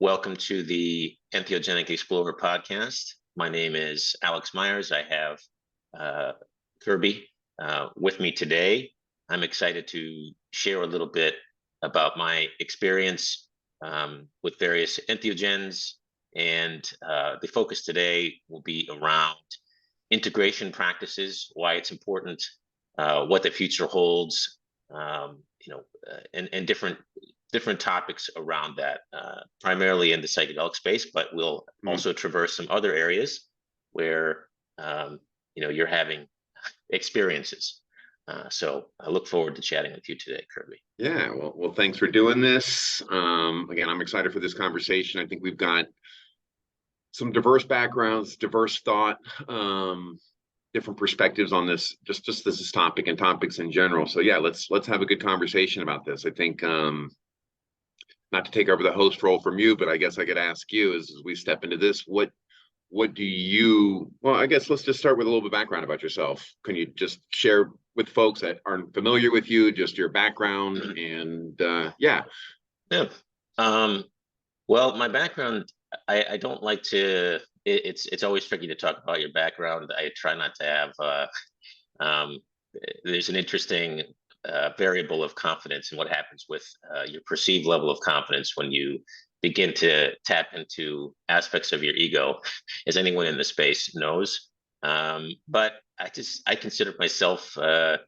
Welcome to the Entheogenic Explorer podcast. My name is Alex Myers. I have Kerby with me today. I'm excited to share a little bit about my experience with various entheogens, and the focus today will be around integration practices, why it's important, what the future holds, and different topics around that, primarily in the psychedelic space, but we'll also traverse some other areas where you're having experiences. So I look forward to chatting with you today, Kerby. Yeah, well, thanks for doing this. Again, I'm excited for this conversation. I think we've got some diverse backgrounds, diverse thought, different perspectives on this, just this topic and topics in general. So yeah, let's have a good conversation about this. I think not to take over the host role from you, but I guess I could ask you as we step into this, what do you, well, I guess let's just start with a little bit of background about yourself. Can you just share with folks that aren't familiar with you, just your background and yeah. Well, my background, I don't like to, it's always tricky to talk about your background. I try not to have, there's an interesting variable of confidence in what happens with your perceived level of confidence when you begin to tap into aspects of your ego, as anyone in the space knows. But I consider myself I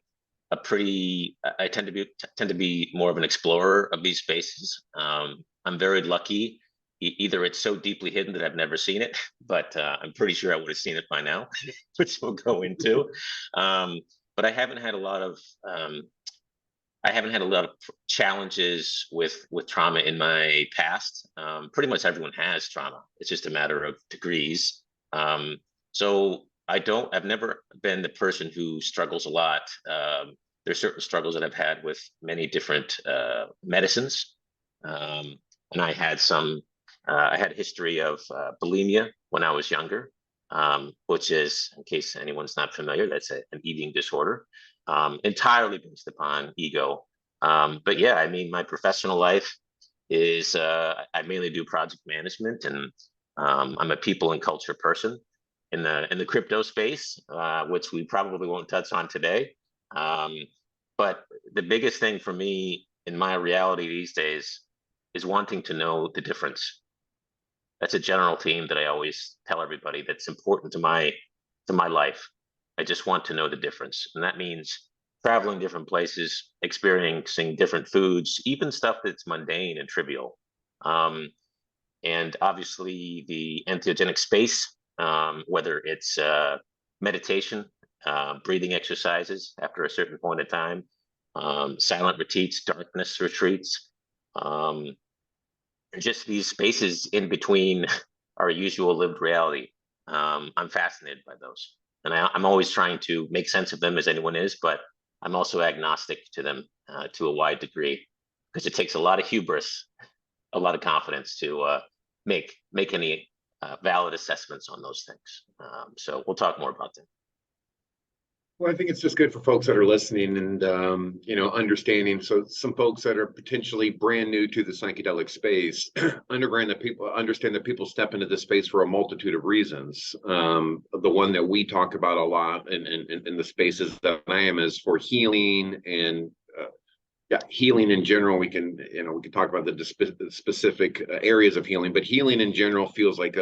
tend to be more of an explorer of these spaces. I'm very lucky. Either it's so deeply hidden that I've never seen it, but I'm pretty sure I would have seen it by now, which we'll go into. But I haven't had a lot of challenges with trauma in my past. Pretty much everyone has trauma. It's just a matter of degrees. So I've never been the person who struggles a lot. There's certain struggles that I've had with many different medicines. And I had a history of bulimia when I was younger, which is, in case anyone's not familiar, that's an eating disorder, entirely based upon ego. But yeah, I mean, my professional life is I mainly do project management, and I'm a people and culture person in the crypto space, which we probably won't touch on today. But the biggest thing for me in my reality these days is wanting to know the difference. That's a general theme that I always tell everybody that's important to my life. I just want to know the difference. And that means traveling different places, experiencing different foods, even stuff that's mundane and trivial. And obviously the entheogenic space, whether it's meditation, breathing exercises after a certain point of time, silent retreats, darkness retreats, just these spaces in between our usual lived reality. I'm fascinated by those. And I'm always trying to make sense of them, as anyone is, but I'm also agnostic to them to a wide degree, because it takes a lot of hubris, a lot of confidence to make any valid assessments on those things. So we'll talk more about them. Well, I think it's just good for folks that are listening and, understanding. So some folks that are potentially brand new to the psychedelic space, understand that people step into this space for a multitude of reasons. The one that we talk about a lot in the spaces that I am is for healing and healing in general. We can talk about the specific areas of healing, but healing in general feels like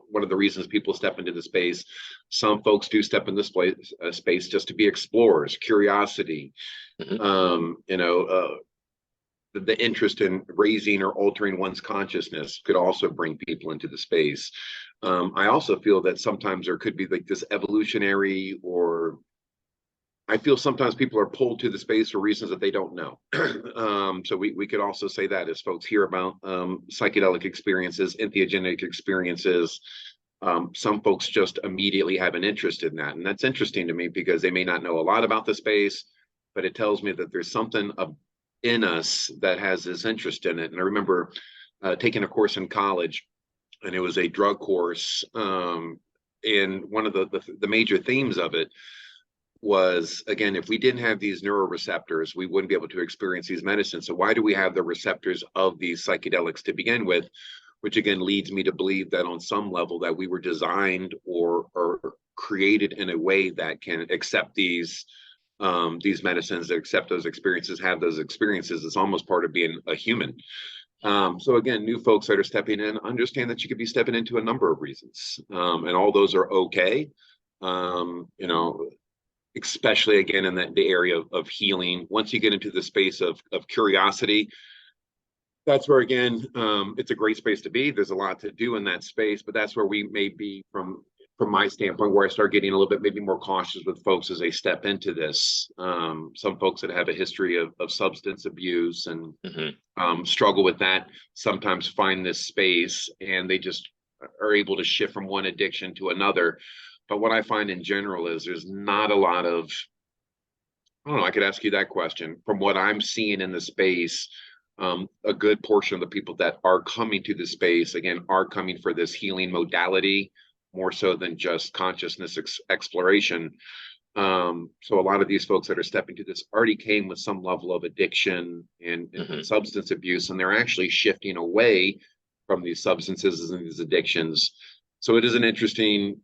one of the reasons people step into the space. Some folks do step in this space just to be explorers, curiosity, the interest in raising or altering one's consciousness could also bring people into the space. I also feel that sometimes there could be like this evolutionary, or I feel sometimes people are pulled to the space for reasons that they don't know. So we could also say that as folks hear about psychedelic experiences, entheogenic experiences, some folks just immediately have an interest in that. And that's interesting to me because they may not know a lot about the space, but it tells me that there's something in us that has this interest in it. And I remember taking a course in college, and it was a drug course. And one of the major themes of it was, again, if we didn't have these neuroreceptors, we wouldn't be able to experience these medicines. So why do we have the receptors of these psychedelics to begin with? Which again leads me to believe that on some level that we were designed or created in a way that can accept these medicines, accept those experiences, have those experiences. It's almost part of being a human. So again, new folks that are stepping in, understand that you could be stepping into a number of reasons, and all those are okay. You know, especially again in the area of healing. Once you get into the space of curiosity, that's where again, it's a great space to be. There's a lot to do in that space, but that's where we may be from my standpoint, where I start getting a little bit maybe more cautious with folks as they step into this. Some folks that have a history of substance abuse and struggle with that sometimes find this space and they just are able to shift from one addiction to another. But what I find in general is there's not a lot of, I don't know, I could ask you that question. From what I'm seeing in the space, a good portion of the people that are coming to the space, again, are coming for this healing modality more so than just consciousness exploration. So a lot of these folks that are stepping to this already came with some level of addiction and substance abuse, and they're actually shifting away from these substances and these addictions. So it is an interesting,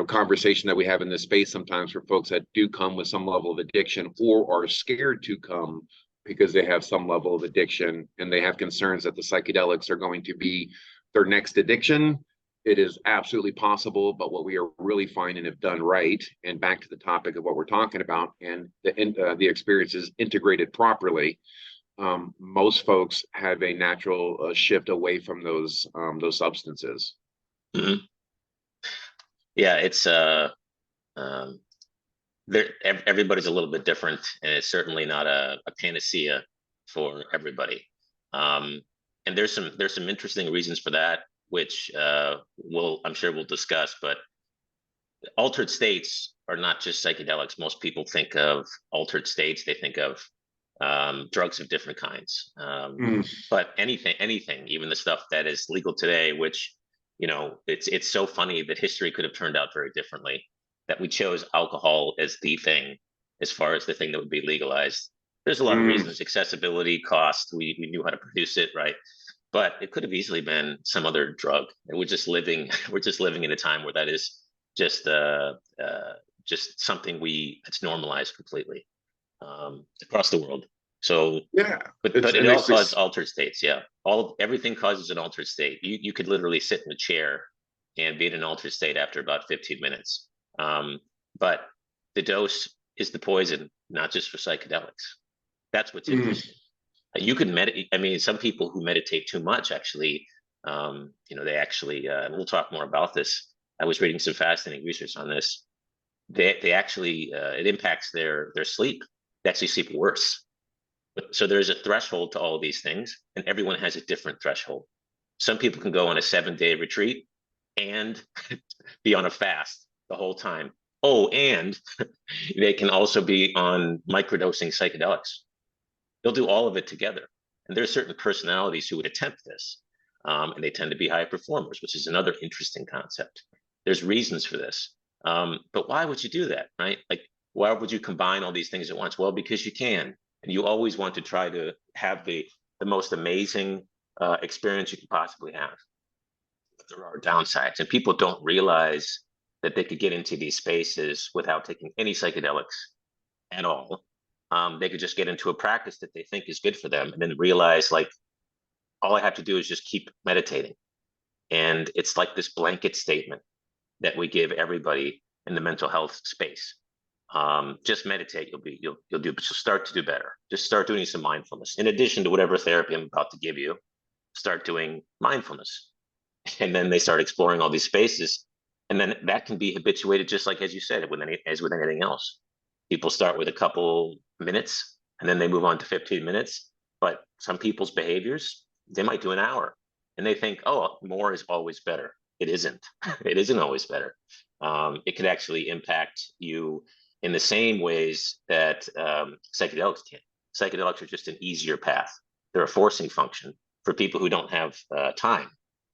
conversation that we have in this space sometimes for folks that do come with some level of addiction or are scared to come because they have some level of addiction and they have concerns that the psychedelics are going to be their next addiction. It is absolutely possible, but what we are really finding, if done right, and back to the topic of what we're talking about, and the experience is integrated properly, most folks have a natural shift away from those substances. Yeah, it's everybody's a little bit different, and it's certainly not a panacea for everybody. And there's some interesting reasons for that, which I'm sure we'll discuss. But altered states are not just psychedelics. Most people think of altered states, they think of drugs of different kinds. But anything, even the stuff that is legal today, which, it's so funny that history could have turned out very differently, that we chose alcohol as the thing, as far as the thing that would be legalized. There's a lot of reasons: accessibility, cost. We knew how to produce it, right? But it could have easily been some other drug. And we're just living in a time where that is just something that's normalized completely across the world. So yeah, but it all causes altered states. Yeah, everything causes an altered state. You could literally sit in a chair and be in an altered state after about 15 minutes. But the dose is the poison, not just for psychedelics. That's what's interesting. You can meditate. I mean, some people who meditate too much actually, they actually, and we'll talk more about this. I was reading some fascinating research on this. They actually, it impacts their sleep. They actually sleep worse. So there's a threshold to all of these things, and everyone has a different threshold. Some people can go on a 7-day retreat and be on a fast the whole time. Oh, and they can also be on microdosing psychedelics. They'll do all of it together. And there are certain personalities who would attempt this, and they tend to be high performers, which is another interesting concept. There's reasons for this. But why would you do that, right? Like, why would you combine all these things at once? Well, because you can. And you always want to try to have the most amazing experience you can possibly have. But there are downsides, and people don't realize that they could get into these spaces without taking any psychedelics at all. They could just get into a practice that they think is good for them, and then realize, like, all I have to do is just keep meditating. And it's like this blanket statement that we give everybody in the mental health space. Just meditate, you'll start to do better. Just start doing some mindfulness. In addition to whatever therapy I'm about to give you, start doing mindfulness. And then they start exploring all these spaces. And then that can be habituated, just like, as you said, as with anything else. People start with a couple minutes, and then they move on to 15 minutes. But some people's behaviors, they might do an hour. And they think, oh, more is always better. It isn't. It isn't always better. It could actually impact you in the same ways that psychedelics can. Psychedelics are just an easier path. They're a forcing function for people who don't have time.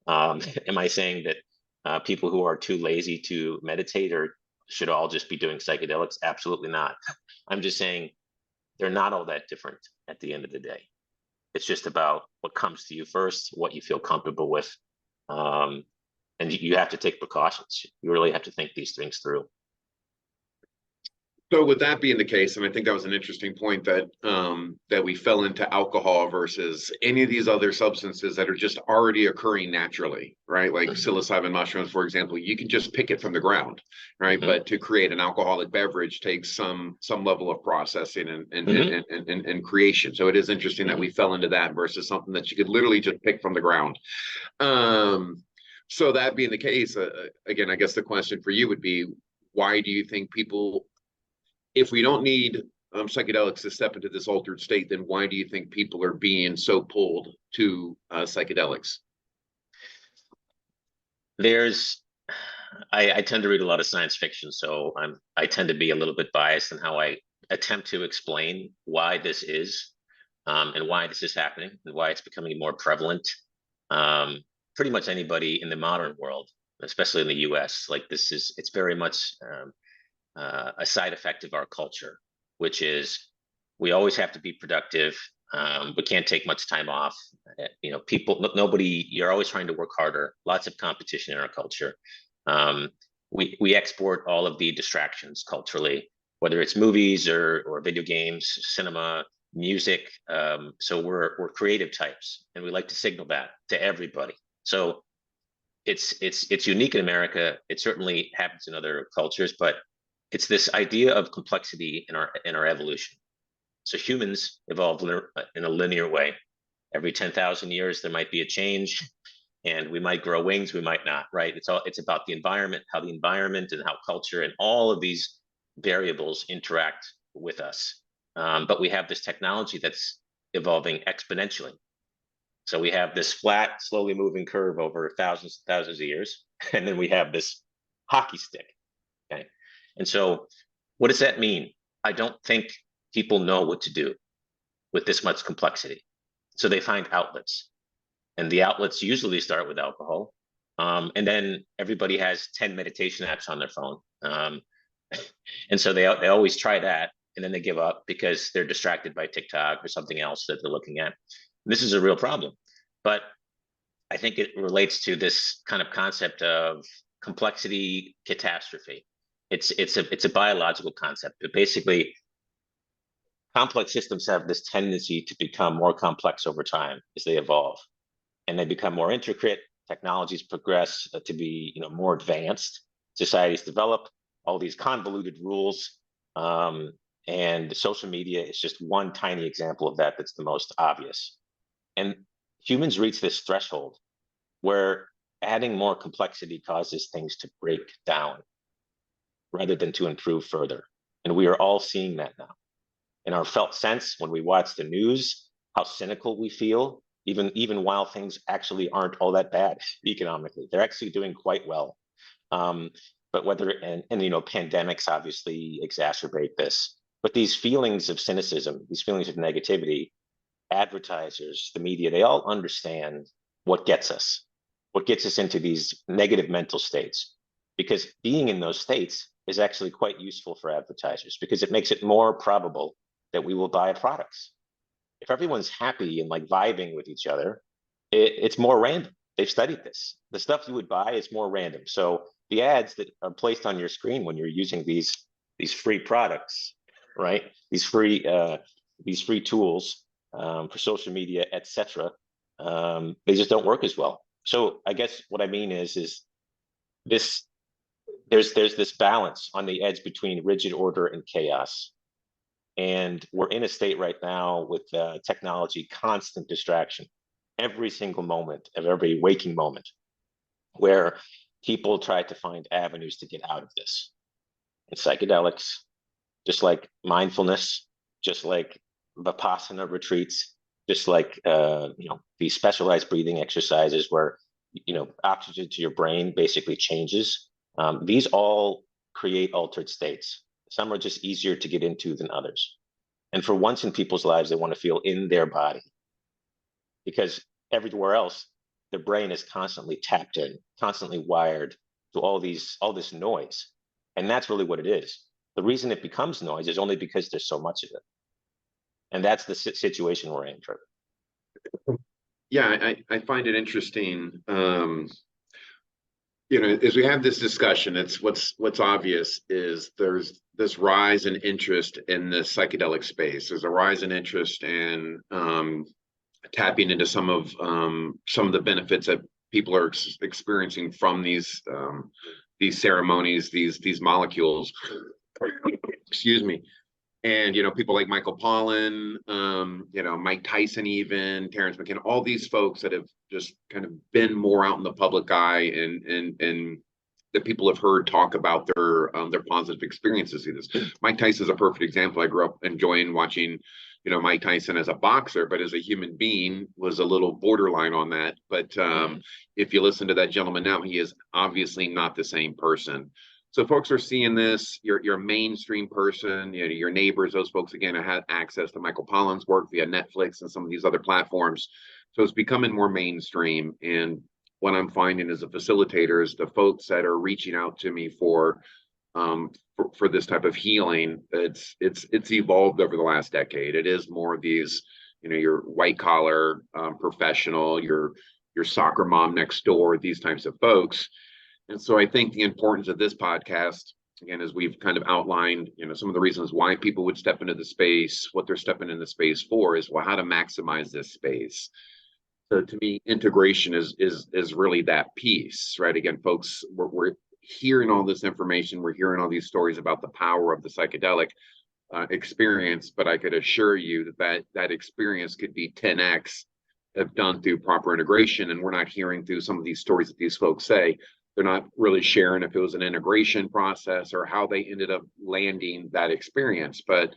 Am I saying that people who are too lazy to meditate or should all just be doing psychedelics? Absolutely not. I'm just saying they're not all that different at the end of the day. It's just about what comes to you first, what you feel comfortable with. Um, and you have to take precautions. You really have to think these things through. So with that being the case, and I think that was an interesting point that that we fell into alcohol versus any of these other substances that are just already occurring naturally, right? Like psilocybin mushrooms, for example, you can just pick it from the ground, right? But to create an alcoholic beverage takes some level of processing and creation. So it is interesting that we fell into that versus something that you could literally just pick from the ground. So that being the case, again, I guess the question for you would be, why do you think people, if we don't need psychedelics to step into this altered state, then why do you think people are being so pulled to psychedelics? I tend to read a lot of science fiction, so I tend to be a little bit biased in how I attempt to explain why this is, and why this is happening, and why it's becoming more prevalent. Pretty much anybody in the modern world, especially in the US, like it's very much a side effect of our culture, which is we always have to be productive. We can't take much time off. You're always trying to work harder. Lots of competition in our culture. We export all of the distractions culturally, whether it's movies or video games, cinema, music. So we're creative types, and we like to signal that to everybody. So it's unique in America. It certainly happens in other cultures, but it's this idea of complexity in our evolution. So humans evolved in a linear way. Every 10,000 years, there might be a change, and we might grow wings, we might not, right? It's about the environment, how the environment and how culture and all of these variables interact with us. But we have this technology that's evolving exponentially. So we have this flat, slowly moving curve over thousands and thousands of years, and then we have this hockey stick. Okay. And so what does that mean? I don't think people know what to do with this much complexity. So they find outlets, and the outlets usually start with alcohol. And then everybody has 10 meditation apps on their phone. And so they always try that, and then they give up because they're distracted by TikTok or something else that they're looking at. This is a real problem. But I think it relates to this kind of concept of complexity catastrophe. It's a biological concept, but basically complex systems have this tendency to become more complex over time as they evolve, and they become more intricate. Technologies progress to be more advanced. Societies develop all these convoluted rules, and social media is just one tiny example of that. That's the most obvious. And humans reach this threshold where adding more complexity causes things to break down rather than to improve further. And we are all seeing that now. In our felt sense, when we watch the news, how cynical we feel, even while things actually aren't all that bad economically. They're actually doing quite well. But pandemics obviously exacerbate this. But these feelings of cynicism, these feelings of negativity, advertisers, the media, they all understand what gets us into these negative mental states. Because being in those states is actually quite useful for advertisers, because it makes it more probable that we will buy products. If everyone's happy and like vibing with each other, it's more random. They've studied this. The stuff you would buy is more random. So the ads that are placed on your screen when you're using these free products, right? These free tools for social media, etc. They just don't work as well. So I guess what I mean is this. There's this balance on the edge between rigid order and chaos. And we're in a state right now with technology, constant distraction, every single moment of every waking moment, where people try to find avenues to get out of this. And psychedelics, just like mindfulness, just like Vipassana retreats, just like these specialized breathing exercises where oxygen to your brain basically changes. These all create altered states. Some are just easier to get into than others. And for once in people's lives, they want to feel in their body, because everywhere else, their brain is constantly tapped in, constantly wired to all this noise. And that's really what it is. The reason it becomes noise is only because there's so much of it. And that's the situation we're in, Trevor. Yeah, I find it interesting. As we have this discussion, it's what's obvious is there's this rise in interest in the psychedelic space. There's a rise in interest in tapping into some of the benefits that people are experiencing from these ceremonies, these molecules. Excuse me. And people like Michael Pollan, Mike Tyson, even Terrence McKenna, all these folks that have just kind of been more out in the public eye, and that people have heard talk about their positive experiences through this. Mike Tyson is a perfect example. I grew up enjoying watching, Mike Tyson as a boxer, but as a human being was a little borderline on that. But if you listen to that gentleman now, he is obviously not the same person. So folks are seeing this. You're a mainstream person, your neighbors, those folks again have had access to Michael Pollan's work via Netflix and some of these other platforms. So it's becoming more mainstream. And what I'm finding as a facilitator is the folks that are reaching out to me for this type of healing, it's evolved over the last decade. It is more of these, your white collar professional, your soccer mom next door, these types of folks. And so I think the importance of this podcast, again, as we've kind of outlined, some of the reasons why people would step into the space, what they're stepping in the space for is, well, how to maximize this space. So to me, integration is really that piece, right? Again, folks, we're hearing all this information. We're hearing all these stories about the power of the psychedelic experience, but I could assure you that experience could be 10x if done through proper integration. And we're not hearing through some of these stories that these folks say. They're not really sharing if it was an integration process or how they ended up landing that experience. But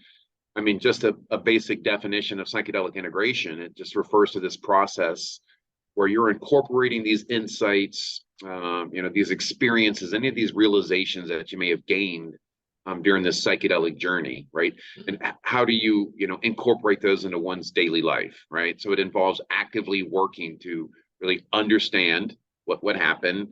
I mean, just a basic definition of psychedelic integration, it just refers to this process where you're incorporating these insights, these experiences, any of these realizations that you may have gained during this psychedelic journey, right? And how do you, incorporate those into one's daily life, right? So it involves actively working to really understand what happened,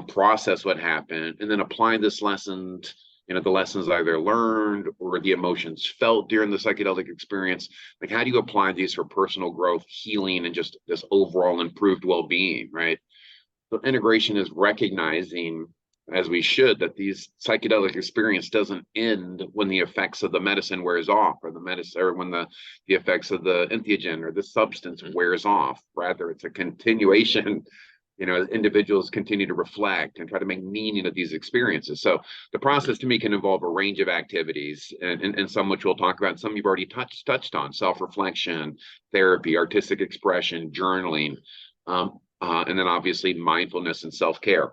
process what happened, and then apply this lesson, the lessons either learned or the emotions felt during the psychedelic experience. Like, how do you apply these for personal growth, healing, and just this overall improved well-being, right? So integration is recognizing, as we should, that these psychedelic experience doesn't end when the effects of the medicine wears off, or when the effects of the entheogen or the substance wears off. Rather, it's a continuation. As individuals continue to reflect and try to make meaning of these experiences. So the process to me can involve a range of activities, and some which we'll talk about, some you've already touched on: self-reflection, therapy, artistic expression, journaling, and then obviously mindfulness and self-care.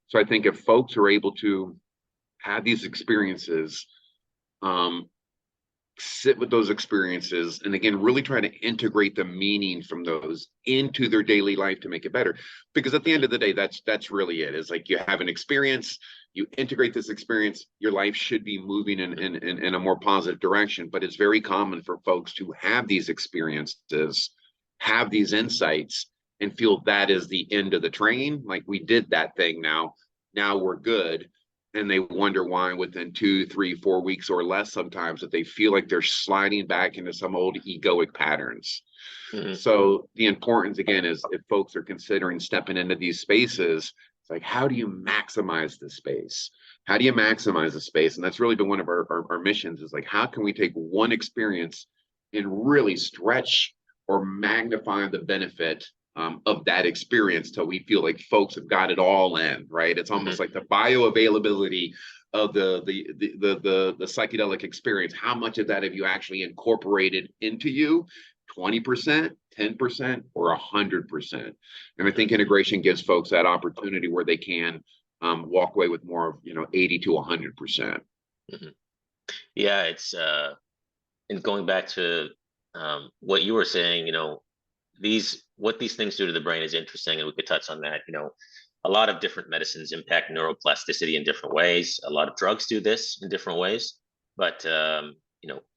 So I think if folks are able to have these experiences, sit with those experiences, and again, really try to integrate the meaning from those into their daily life to make it better. Because at the end of the day, that's really it. It's like you have an experience, you integrate this experience, your life should be moving in a more positive direction. But it's very common for folks to have these experiences, have these insights, and feel that is the end of the train. Like, we did that thing, now we're good. And they wonder why within 2, 3, 4 weeks or less sometimes that they feel like they're sliding back into some old egoic patterns. Mm-hmm. So the importance, again, is if folks are considering stepping into these spaces, it's like, how do you maximize the space? How do you maximize the space? And that's really been one of our missions, is like, how can we take one experience and really stretch or magnify the benefit of that experience till we feel like folks have got it all in, right? It's almost like the bioavailability of the psychedelic experience. How much of that have you actually incorporated into you? 20%, 10%, or 100%? And I think integration gives folks that opportunity where they can walk away with more of 80 to 100%. Yeah, it's and going back to what you were saying, what these things do to the brain is interesting, and we could touch on that. A lot of different medicines impact neuroplasticity in different ways. A lot of drugs do this in different ways, but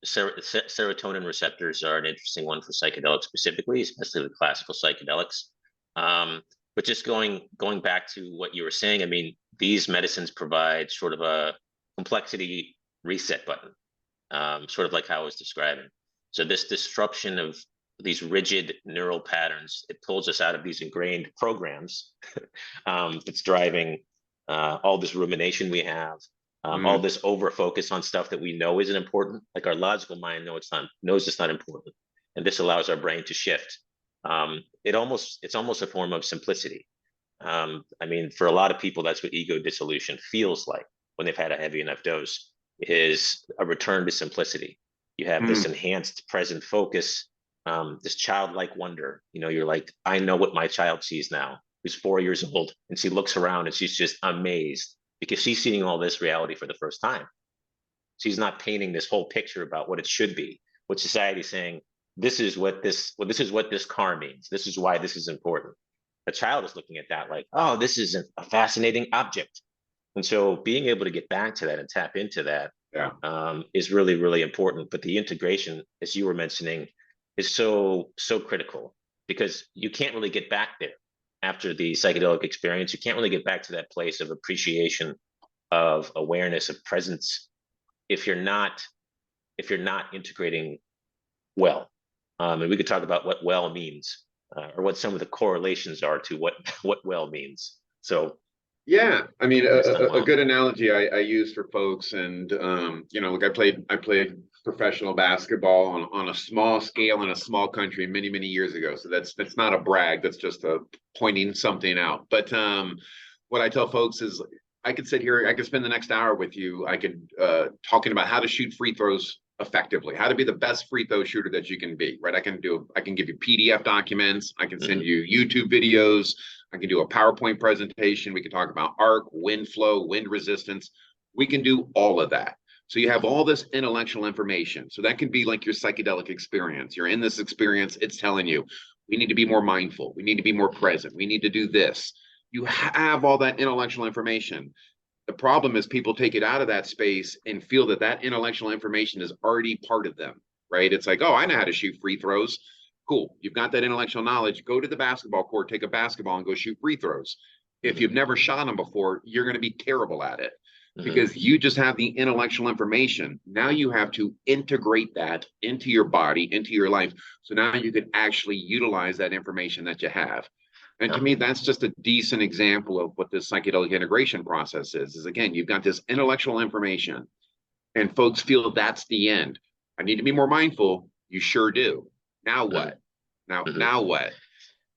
serotonin receptors are an interesting one for psychedelics specifically, especially the classical psychedelics. But just going back to what you were saying, I mean, these medicines provide sort of complexity reset button, sort of like how I was describing. So this disruption of these rigid neural patterns, it pulls us out of these ingrained programs. It's driving all this rumination we have, all this over focus on stuff that we know isn't important. Like our logical mind knows it's not important, and this allows our brain to shift. It's almost a form of simplicity. I mean, for a lot of people, that's what ego dissolution feels like when they've had a heavy enough dose, is a return to simplicity. You have this enhanced present focus, this childlike wonder. You know, you're like, I know what my child sees now, who's 4 years old, and she looks around and she's just amazed because she's seeing all this reality for the first time. She's not painting this whole picture about what it should be, what society's saying, this is what this car means. This is why this is important. A child is looking at that like, oh, this is a fascinating object. And so being able to get back to that and tap into that is really, really important. But the integration, as you were mentioning, is so critical, because you can't really get back there after the psychedelic experience. You can't really get back to that place of appreciation, of awareness, of presence, if you're not integrating well. And we could talk about what well means, or what some of the correlations are to what well means. So yeah, I mean, a good analogy I use for folks, and you know, look, I played professional basketball on a small scale in a small country many years ago. So that's not a brag. That's just pointing something out. But what I tell folks is, I could sit here, I could spend the next hour with you. I could talking about how to shoot free throws effectively, how to be the best free throw shooter that you can be, right? I can give you PDF documents, I can send you YouTube videos, I can do a PowerPoint presentation, we can talk about arc, wind flow, wind resistance. We can do all of that. So you have all this intellectual information. So that can be like your psychedelic experience. You're in this experience, it's telling you, we need to be more mindful, we need to be more present, we need to do this. You have all that intellectual information. The problem is people take it out of that space and feel that that intellectual information is already part of them, right? It's like, oh, I know how to shoot free throws. Cool. You've got that intellectual knowledge. Go to the basketball court, take a basketball and go shoot free throws. If you've never shot them before, you're going to be terrible at it because you just have the intellectual information. Now you have to integrate that into your body, into your life. So now you can actually utilize that information that you have. And to me, that's just a decent example of what this psychedelic integration process is again, you've got this intellectual information and folks feel that's the end. I need to be more mindful. You sure do. Now what? Now what?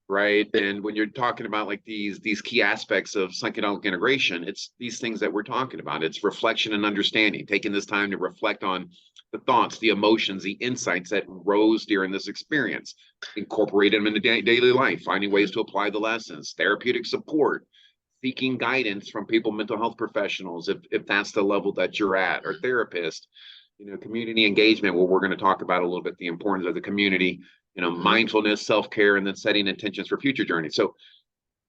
Right. And when you're talking about like these key aspects of psychedelic integration, it's these things that we're talking about. It's reflection and understanding, taking this time to reflect on the thoughts, the emotions, the insights that rose during this experience, incorporate them into daily life, finding ways to apply the lessons, therapeutic support, seeking guidance from people, mental health professionals, if that's the level that you're at, or therapist, you know, community engagement, where we're going to talk about a little bit the importance of the community, you know, mindfulness, self-care, and then setting intentions for future journeys. So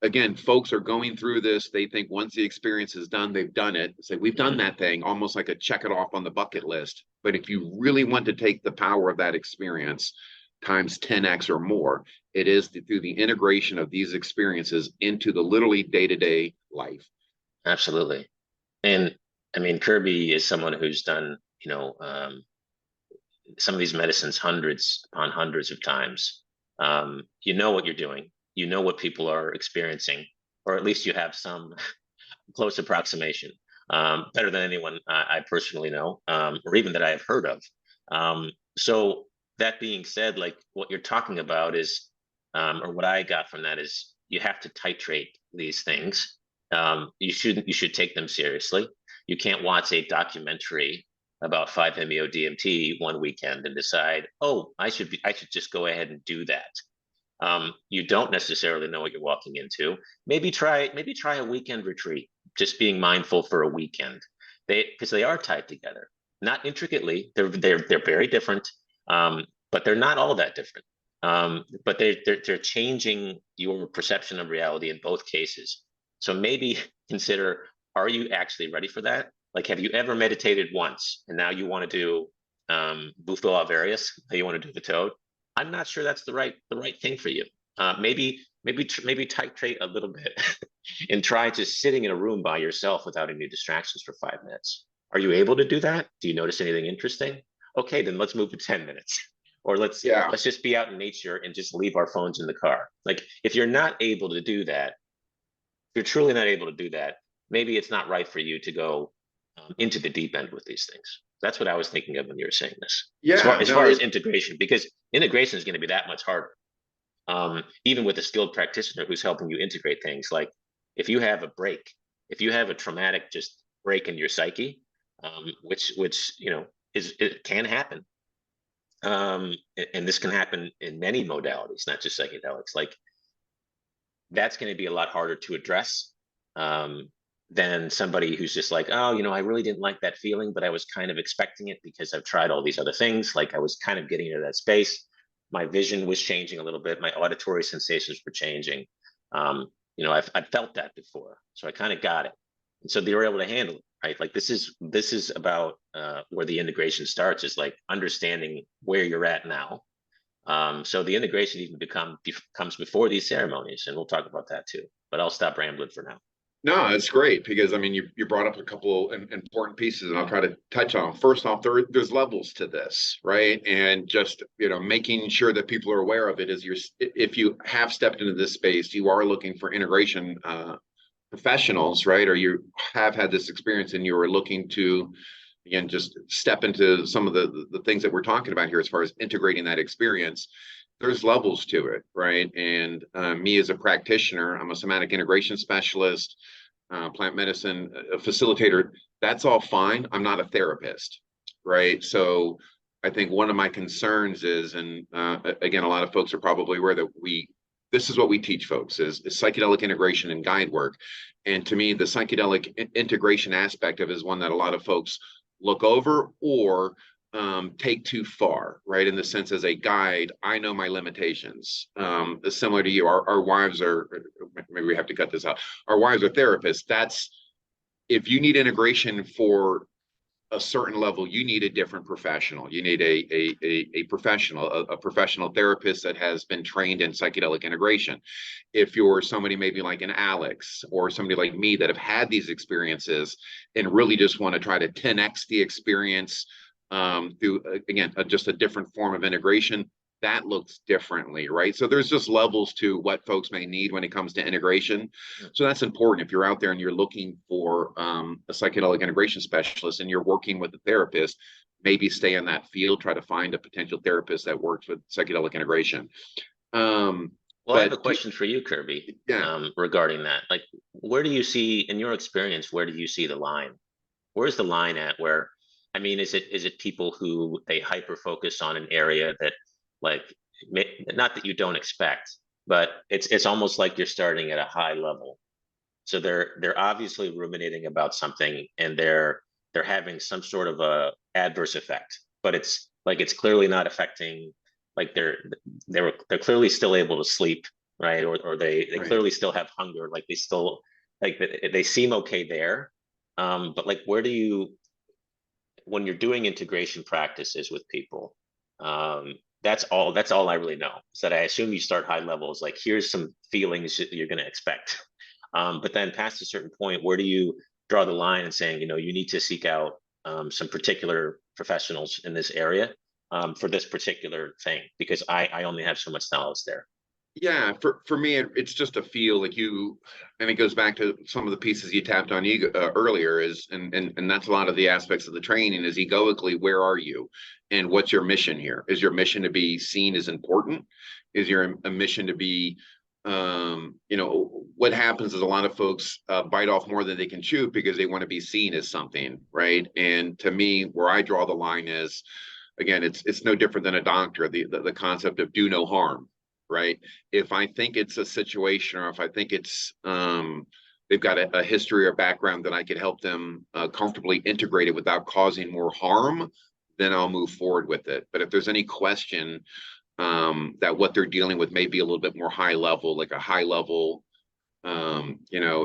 again, folks are going through this. They think once the experience is done, they've done it. It's like, we've done that thing, almost like a check it off on the bucket list. But if you really want to take the power of that experience times 10x or more, it is through the integration of these experiences into the literally day-to-day life. Absolutely. And I mean, Kerby is someone who's done, you know, some of these medicines hundreds upon hundreds of times. You know what you're doing. You know what people are experiencing, or at least you have some close approximation, better than anyone I personally know, or even that I have heard of. So that being said, like what you're talking about is, or what I got from that is, you have to titrate these things. You should take them seriously. You can't watch a documentary about 5-MeO-DMT one weekend and decide, oh, I should just go ahead and do that. You don't necessarily know what you're walking into. Maybe try a weekend retreat, just being mindful for a weekend. Because they are tied together, not intricately. They're very different, but they're not all that different. But they're changing your perception of reality in both cases. So maybe consider, are you actually ready for that? Like, have you ever meditated once and now you want to do Bufo alvarius? You want to do the toad? I'm not sure that's the right thing for you. Maybe titrate a little bit and try just sitting in a room by yourself without any distractions for 5 minutes. Are you able to do that? Do you notice anything interesting? Okay, then let's move to 10 minutes. Or Yeah. let's just be out in nature and just leave our phones in the car. Like if you're not able to do that, if you're truly not able to do that, maybe it's not right for you to go into the deep end with these things. That's what I was thinking of when you were saying this. Yeah, As no, far as integration, because integration is going to be that much harder. Even with a skilled practitioner who's helping you integrate things, like if you have a break, if you have a traumatic just break in your psyche, which you know is it can happen, and this can happen in many modalities, not just psychedelics. Like that's going to be a lot harder to address than somebody who's just like, oh, you know, I really didn't like that feeling, but I was kind of expecting it because I've tried all these other things. Like I was kind of getting into that space. My vision was changing a little bit. My auditory sensations were changing. You know, I've felt that before, so I kind of got it, and so they were able to handle it, right? Like this is about where the integration starts, is like understanding where you're at now. So the integration even comes before these ceremonies, and we'll talk about that too. But I'll stop rambling for now. no, it's great because I mean you brought up a couple important pieces, and I'll try to touch on them. First off, there's levels to this, right? And just making sure that people are aware of it is if you have stepped into this space, you are looking for integration professionals, right? Or you have had this experience and you are looking to again just step into some of the things that we're talking about here as far as integrating that experience. There's levels to it, right? And me as a practitioner, I'm a somatic integration specialist, plant medicine facilitator. That's all fine. I'm not a therapist, right? So I think one of my concerns is, and again, a lot of folks are probably aware that this is what we teach folks is psychedelic integration and guide work. And to me, the psychedelic integration aspect of it is one that a lot of folks look over or take too far, right? In the sense, as a guide, I know my limitations. Similar to you, our wives are, maybe we have to cut this out. Our wives are therapists. That's, if you need integration for a certain level, you need a different professional. You need a professional, a professional therapist that has been trained in psychedelic integration. If you're somebody maybe like an Alex or somebody like me that have had these experiences and really just want to try to 10x the experience through, again, just a different form of integration, that looks differently, right? So there's just levels to what folks may need when it comes to integration. So that's important. If you're out there and you're looking for a psychedelic integration specialist and you're working with a therapist, maybe stay in that field, try to find a potential therapist that works with psychedelic integration. Well, I have a question for you, Kerby, Yeah. regarding that. Like, where do you see, in your experience, where do you see the line? Where's the line at where, I mean, is it people who they hyper focus on an area that, like, not that you don't expect, but it's almost like you're starting at a high level. So they're obviously ruminating about something, and they're having some sort of a adverse effect, but it's like it's clearly not affecting, like they're clearly still able to sleep, right? Or they Right. clearly still have hunger, like they still, like they seem okay there. But like where do you, when you're doing integration practices with people, that's all I really know, is that I assume you start high levels, like here's some feelings that you're going to expect, but then past a certain point, where do you draw the line and saying, you know, you need to seek out some particular professionals in this area for this particular thing, because I only have so much knowledge there. Yeah, for me, it's just a feel like you, and it goes back to some of the pieces you tapped on ego, earlier is, and that's a lot of the aspects of the training is egoically, where are you? And what's your mission here? Is your mission to be seen as important? Is your a mission to be, what happens is a lot of folks bite off more than they can chew because they want to be seen as something, right? And to me, where I draw the line is, again, it's no different than a doctor, the concept of do no harm, right? If I think it's a situation, or if I think it's they've got a history or background that I could help them comfortably integrate it without causing more harm, then I'll move forward with it. But if there's any question that what they're dealing with may be a little bit more high level, like a high level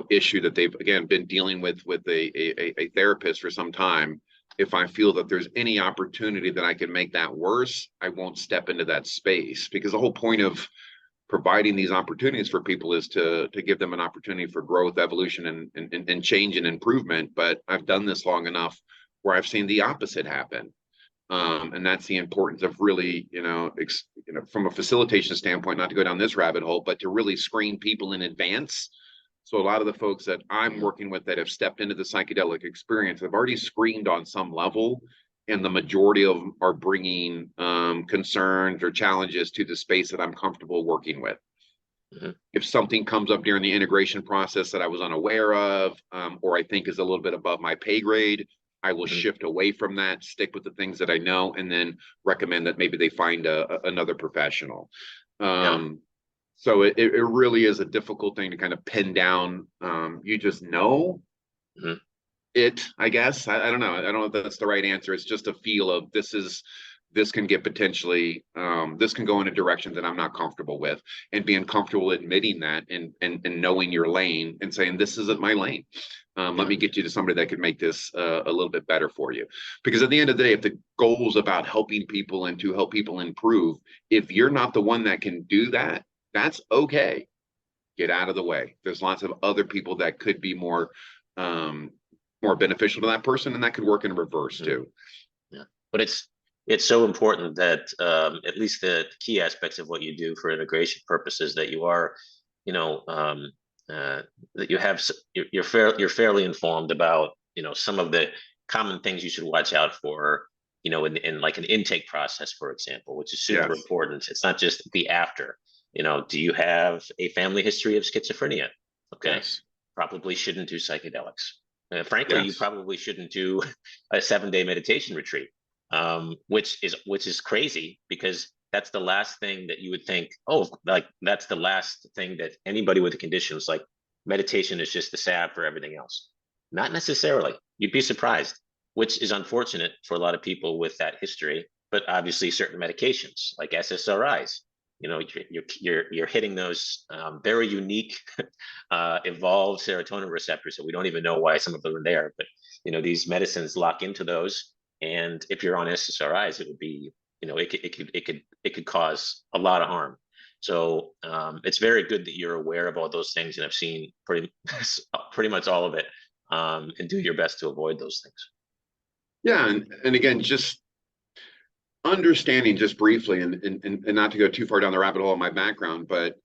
issue that they've again been dealing with a therapist for some time, if I feel that there's any opportunity that I can make that worse, I won't step into that space, because the whole point of providing these opportunities for people is to give them an opportunity for growth, evolution, and change and improvement. But I've done this long enough where I've seen the opposite happen. And that's the importance of really, from a facilitation standpoint, not to go down this rabbit hole, but to really screen people in advance. So a lot of the folks that I'm working with that have stepped into the psychedelic experience have already screened on some level, and the majority of them are bringing concerns or challenges to the space that I'm comfortable working with. Mm-hmm. If something comes up during the integration process that I was unaware of, or I think is a little bit above my pay grade, I will shift away from that, stick with the things that I know, and then recommend that maybe they find another professional. So it really is a difficult thing to kind of pin down. You just know it, I guess. I don't know. I don't know if that's the right answer. It's just a feel of this can get potentially, this can go in a direction that I'm not comfortable with, and being comfortable admitting that and knowing your lane and saying, this isn't my lane. Let me get you to somebody that could make this a little bit better for you. Because at the end of the day, if the goal is about helping people and to help people improve, if you're not the one that can do that, that's okay. Get out of the way. There's lots of other people that could be more beneficial to that person, and that could work in reverse too. Yeah, but it's so important that at least the key aspects of what you do for integration purposes, that you are, that you have, you're fairly informed about, some of the common things you should watch out for, in like an intake process, for example, which is super important. It's not just the after. Do you have a family history of schizophrenia? Okay, yes. Probably shouldn't do psychedelics. Frankly, you probably shouldn't do a 7-day meditation retreat, which is crazy, because that's the last thing that you would think, that's the last thing that anybody with a condition is like, meditation is just the salve for everything else. Not necessarily. You'd be surprised, which is unfortunate for a lot of people with that history, but obviously certain medications like SSRIs, you're hitting those very unique evolved serotonin receptors, so we don't even know why some of them are there, but these medicines lock into those, and if you're on SSRIs, it would be, it could cause a lot of harm. So it's very good that you're aware of all those things, and I've seen pretty much all of it, and do your best to avoid those things. Yeah, and again, just understanding just briefly, and not to go too far down the rabbit hole of my background, but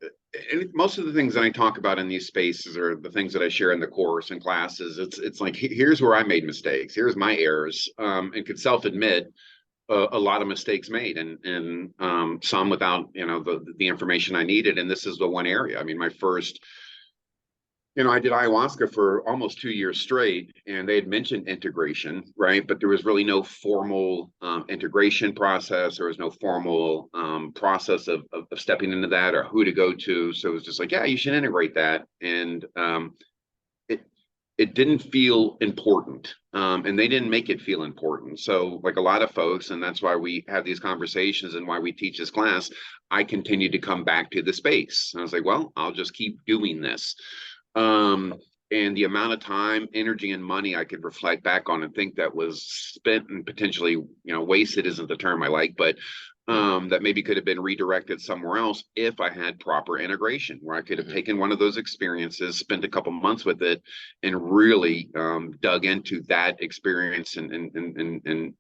most of the things that I talk about in these spaces are the things that I share in the course and classes. It's like, here's where I made mistakes, here's my errors, and could self-admit a lot of mistakes made, and some without the information I needed. And this is the one area. I mean, my first, I did ayahuasca for almost 2 years straight, and they had mentioned integration, right? But there was really no formal integration process. There was no formal process of stepping into that, or who to go to. So it was just like, yeah, you should integrate that. And it didn't feel important, and they didn't make it feel important. So like a lot of folks, and that's why we have these conversations and why we teach this class, I continued to come back to the space. And I was like, well, I'll just keep doing this. And the amount of time, energy, and money I could reflect back on and think that was spent and potentially, wasted isn't the term I like, but that maybe could have been redirected somewhere else if I had proper integration, where I could have taken one of those experiences, spent a couple months with it, and really dug into that experience and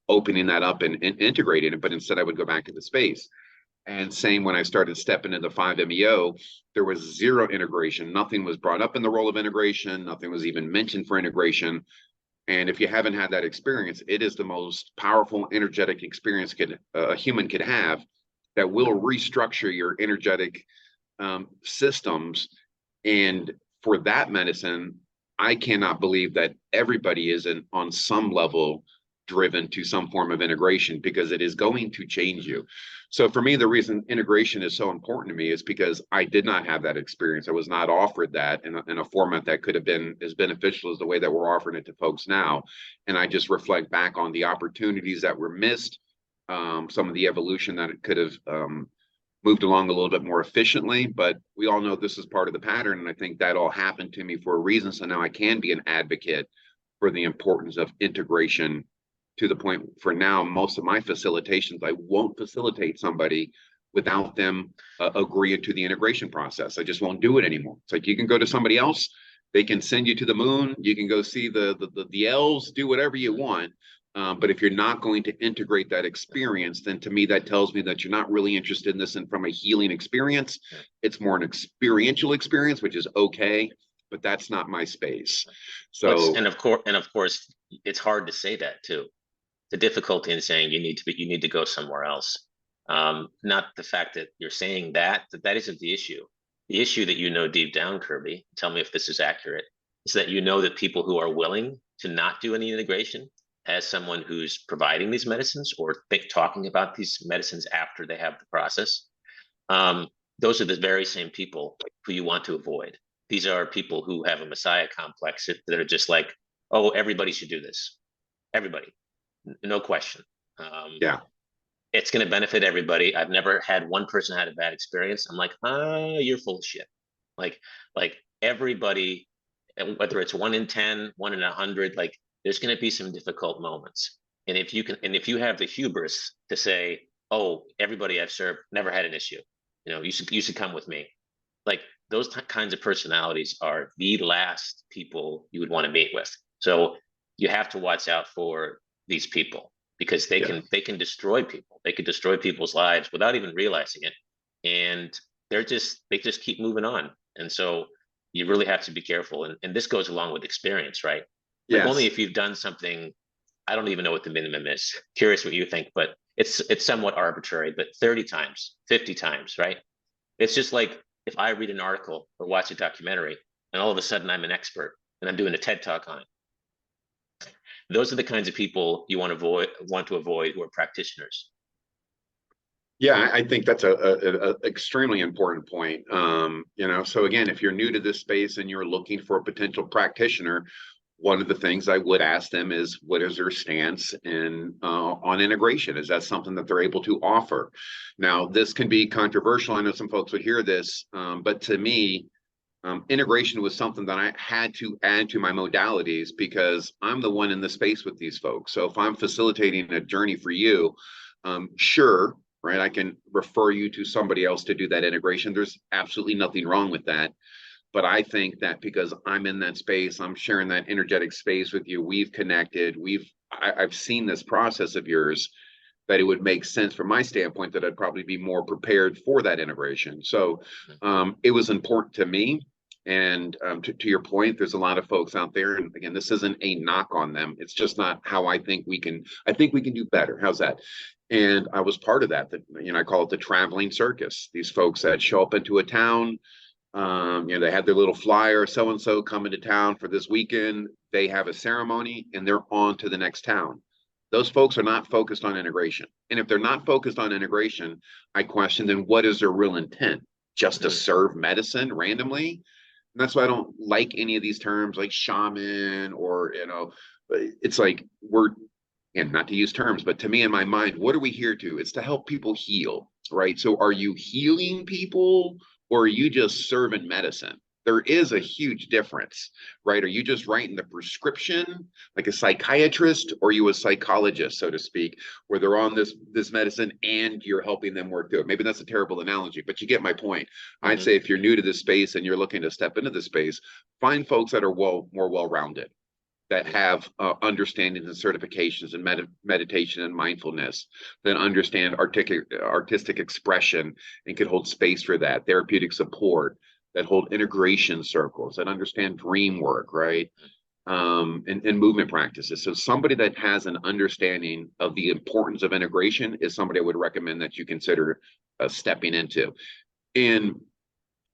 opening that up and integrating it. But instead, I would go back to the space. And same when I started stepping into 5-MeO, there was zero integration. Nothing was brought up in the role of integration. Nothing was even mentioned for integration. And if you haven't had that experience, it is the most powerful energetic experience a human could have, that will restructure your energetic systems. And for that medicine, I cannot believe that everybody isn't on some level driven to some form of integration, because it is going to change you. So for me, the reason integration is so important to me is because I did not have that experience. I was not offered that in a format that could have been as beneficial as the way that we're offering it to folks now. And I just reflect back on the opportunities that were missed, some of the evolution that it could have moved along a little bit more efficiently. But we all know this is part of the pattern. And I think that all happened to me for a reason. So now I can be an advocate for the importance of integration, to the point for now, most of my facilitations, I won't facilitate somebody without them agreeing to the integration process. I just won't do it anymore. It's like, you can go to somebody else They can send you to the moon. You can go see the elves, do whatever you want. But if you're not going to integrate that experience, then to me, that tells me that you're not really interested in this. And from a healing experience, it's more an experiential experience, which is okay, but that's not my space. So, And of course, it's hard to say that too. The difficulty in saying you need to go somewhere else. Not the fact that you're saying that isn't the issue. The issue that you know deep down, Kerby, tell me if this is accurate, is that you know that people who are willing to not do any integration as someone who's providing these medicines or talking about these medicines after they have the process, those are the very same people who you want to avoid. These are people who have a messiah complex that are just like, oh, everybody should do this. Everybody, no question. yeah. It's going to benefit everybody. I've never had one person had a bad experience. I'm like, you're full of shit. Like everybody, whether it's 1 in 10, 1 in 100, like there's going to be some difficult moments. And if you have the hubris to say, oh, everybody I've served never had an issue, you should come with me. Like those kinds of personalities are the last people you would want to meet with. So you have to watch out for these people because they can destroy people. They can destroy people's lives without even realizing it. And they just keep moving on. And so you really have to be careful. And this goes along with experience, right? Like only if you've done something, I don't even know what the minimum is. Curious what you think, but it's somewhat arbitrary, but 30 times, 50 times, right? It's just like if I read an article or watch a documentary and all of a sudden I'm an expert and I'm doing a TED talk on it. Those are the kinds of people you want to avoid who are practitioners. Yeah, I think that's a extremely important point. So again, if you're new to this space and you're looking for a potential practitioner, one of the things I would ask them is, what is their stance on integration? Is that something that they're able to offer? Now, this can be controversial. I know some folks would hear this, but to me, integration was something that I had to add to my modalities because I'm the one in the space with these folks. So if I'm facilitating a journey for you, sure, right, I can refer you to somebody else to do that integration. There's absolutely nothing wrong with that. But I think that because I'm in that space, I'm sharing that energetic space with you, we've connected, I've seen this process of yours, that it would make sense from my standpoint that I'd probably be more prepared for that integration. So it was important to me. And to your point, there's a lot of folks out there, and again, this isn't a knock on them. It's just not how I think we can do better. How's that? And I was part of that, I call it the traveling circus. These folks that show up into a town, they had their little flyer, so-and-so coming to town for this weekend. They have a ceremony and they're on to the next town. Those folks are not focused on integration. And if they're not focused on integration, I question then what is their real intent? Just to serve medicine randomly? And that's why I don't like any of these terms like shaman or, it's like and not to use terms, but to me in my mind, what are we here to? It's to help people heal, right? So are you healing people or are you just serving medicine? There is a huge difference, right? Are you just writing the prescription like a psychiatrist, or are you a psychologist, so to speak, where they're on this medicine and you're helping them work through it? Maybe that's a terrible analogy, but you get my point. I'd say if you're new to this space and you're looking to step into this space, find folks that are more well-rounded, that have understandings and certifications in meditation and mindfulness, that understand artistic expression and can hold space for that, therapeutic support, that hold integration circles, that understand dream work, right? And movement practices. So somebody that has an understanding of the importance of integration is somebody I would recommend that you consider stepping into. And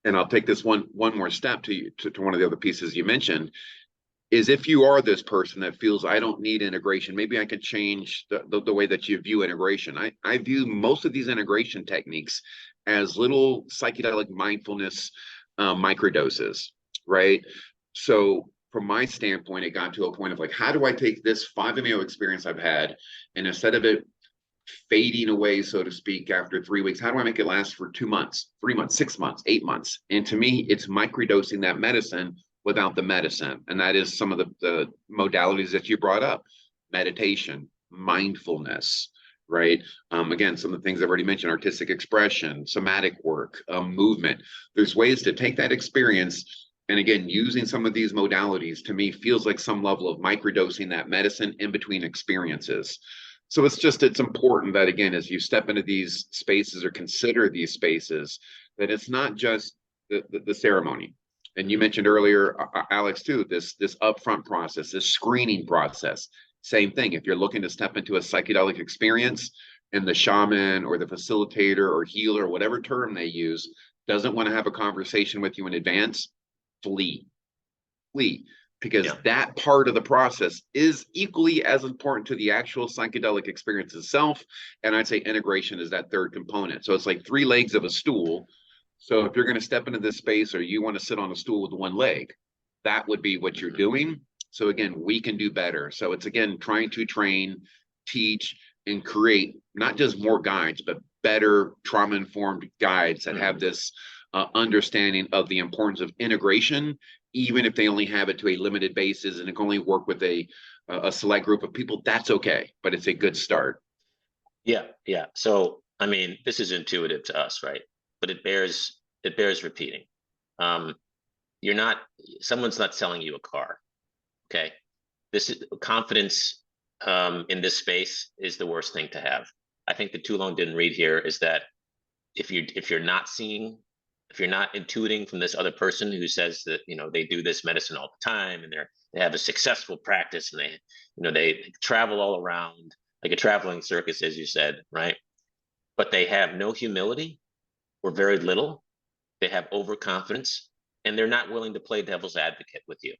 I'll take this one more step to one of the other pieces you mentioned, is if you are this person that feels I don't need integration, maybe I could change the way that you view integration. I view most of these integration techniques as little psychedelic mindfulness microdoses, right? So from my standpoint, it got to a point of like, how do I take this 5-MeO experience I've had, and instead of it fading away, so to speak, after 3 weeks, how do I make it last for 2 months, 3 months, 6 months, 8 months? And to me, it's microdosing that medicine without the medicine. And that is some of the modalities that you brought up: meditation, mindfulness, right? Again, some of the things I've already mentioned: artistic expression, somatic work, movement. There's ways to take that experience And again, using some of these modalities to me feels like some level of microdosing that medicine in between experiences. So it's important that, again, as you step into these spaces or consider these spaces, that it's not just the ceremony. And you mentioned earlier, Alex, too, this upfront process, this screening process. Same thing. If you're looking to step into a psychedelic experience, and the shaman or the facilitator or healer, whatever term they use, doesn't want to have a conversation with you in advance, flee, because that part of the process is equally as important to the actual psychedelic experience itself. And I'd say integration is that third component. So it's like three legs of a stool. So if you're going to step into this space, or you want to sit on a stool with one leg, that would be what you're doing. So again, we can do better. So it's, again, trying to train, teach, and create not just more guides, but better trauma-informed guides that have this understanding of the importance of integration, even if they only have it to a limited basis and it can only work with a select group of people. That's okay, but it's a good start. Yeah. So, I mean, this is intuitive to us, right? But it bears repeating. Someone's not selling you a car. Okay. This is confidence in this space is the worst thing to have. I think the too long didn't read here is that if you're not intuiting from this other person who says that, they do this medicine all the time, and they have a successful practice, and they travel all around like a traveling circus, as you said, right? But they have no humility, or very little. They have overconfidence, and they're not willing to play devil's advocate with you.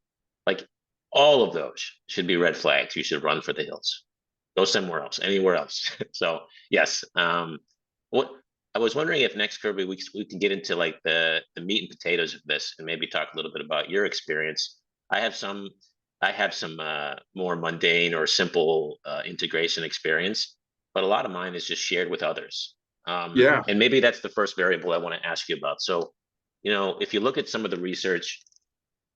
Like, all of those should be red flags. You should run for the hills. Go somewhere else, anywhere else. So yes. What I was wondering, if next, Kerby, we can get into like the meat and potatoes of this, and maybe talk a little bit about your experience. I have some more mundane or simple integration experience, but a lot of mine is just shared with others. Yeah. And maybe that's the first variable I want to ask you about. So, if you look at some of the research,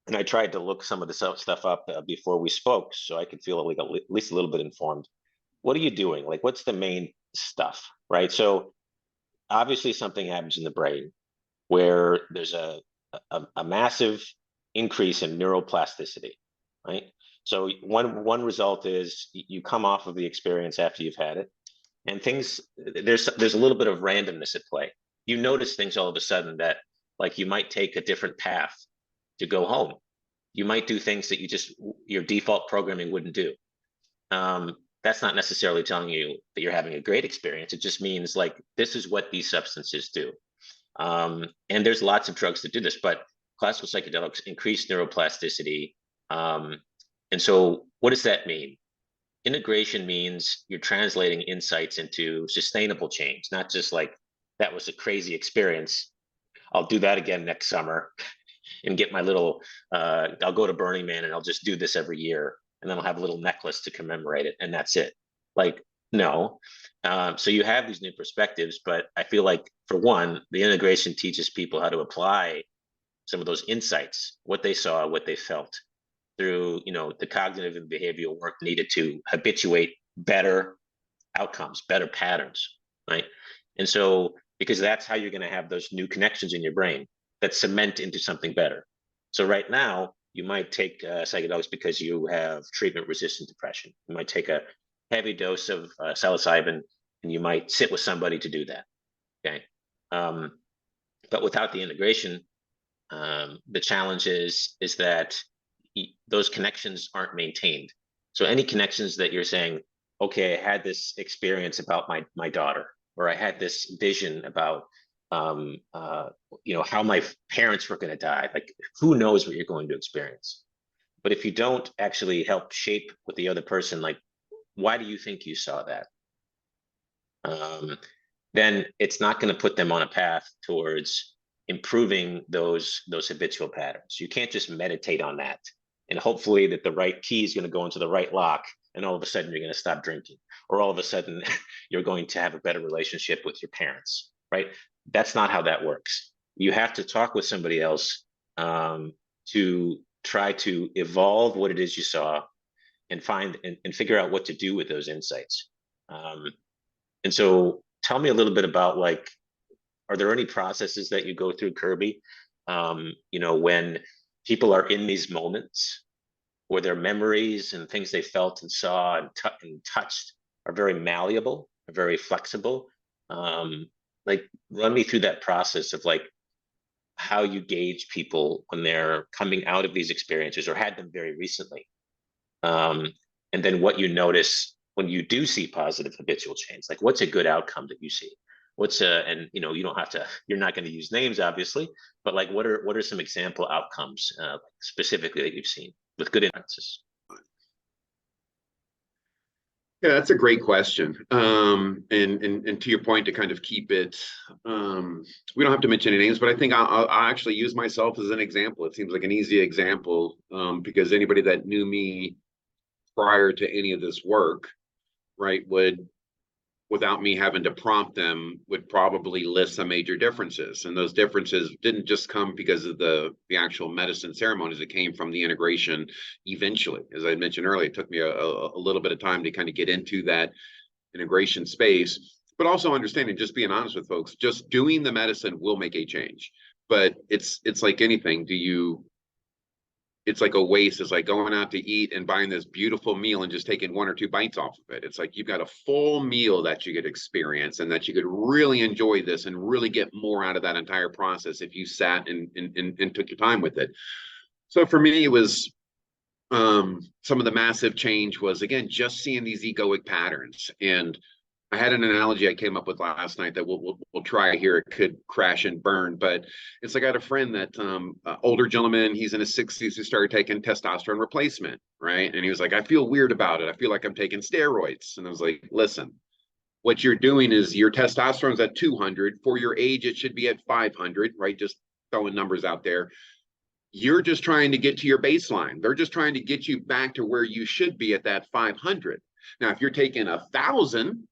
and I tried to look some of the stuff up before we spoke, so I could feel like at least a little bit informed. What are you doing? Like, what's the main stuff, right? So obviously something happens in the brain where there's a massive increase in neuroplasticity, right? So one result is you come off of the experience after you've had it, and there's a little bit of randomness at play. You notice things all of a sudden that, like, you might take a different path to go home. You might do things that your default programming wouldn't do. That's not necessarily telling you that you're having a great experience. It just means, like, this is what these substances do. And there's lots of drugs that do this, but classical psychedelics increase neuroplasticity. And so what does that mean? Integration means you're translating insights into sustainable change, not just like, that was a crazy experience, I'll do that again next summer and get my little, I'll go to Burning Man and I'll just do this every year, and then I'll have a little necklace to commemorate it, and that's it. Like, no. So you have these new perspectives, but I feel like, for one, the integration teaches people how to apply some of those insights, what they saw, what they felt, through, the cognitive and behavioral work needed to habituate better outcomes, better patterns, right? And so, because that's how you're going to have those new connections in your brain that cement into something better. So right now, you might take psychedelics because you have treatment-resistant depression. You might take a heavy dose of psilocybin, and you might sit with somebody to do that. Okay, but without the integration, the challenge is that those connections aren't maintained. So any connections that you're saying, okay, I had this experience about my daughter, or I had this vision about how my parents were going to die. Like, who knows what you're going to experience? But if you don't actually help shape with the other person, like, why do you think you saw that? Then it's not going to put them on a path towards improving those habitual patterns. You can't just meditate on that and hopefully that the right key is going to go into the right lock, and all of a sudden you're going to stop drinking, or all of a sudden you're going to have a better relationship with your parents, right? That's not how that works. You have to talk with somebody else to try to evolve what it is you saw, and find and figure out what to do with those insights. And so tell me a little bit about, like, are there any processes that you go through, Kerby? When people are in these moments where their memories and things they felt and saw and touched are very malleable, are very flexible. Like run me through that process of like how you gauge people when they're coming out of these experiences or had them very recently. And then what you notice when you do see positive habitual change, like what's a good outcome that you see? What's a, and you know, you don't have to, you're not going to use names obviously, but like what are some example outcomes specifically that you've seen with good influences? Yeah, that's a great question. And to your point, to kind of keep it, we don't have to mention any names, but I think I'll actually use myself as an example. It seems like an easy example, because anybody that knew me prior to any of this work, right, would, without me having to prompt them, would probably list some major differences. And those differences didn't just come because of the actual medicine ceremonies. It came from the integration eventually. As I mentioned earlier, it took me a little bit of time to kind of get into that integration space, but also understanding, just being honest with folks, just doing the medicine will make a change. But it's like anything. It's like a waste. It's like going out to eat and buying this beautiful meal and just taking one or two bites off of it. It's like you've got a full meal that you could experience and that you could really enjoy this and really get more out of that entire process if you sat and took your time with it. So for me, it was, some of the massive change was, again, just seeing these egoic patterns. And I had an analogy I came up with last night that we'll try here. It could crash and burn, but it's like I had a friend that older gentleman, he's in his 60s, who started taking testosterone replacement, right? And he was like, I feel weird about it. I feel like I'm taking steroids. And I was like, listen, what you're doing is your testosterone's at 200. For your age, it should be at 500, right? Just throwing numbers out there. You're just trying to get to your baseline. They're just trying to get you back to where you should be at that 500. Now, if you're taking 1,000,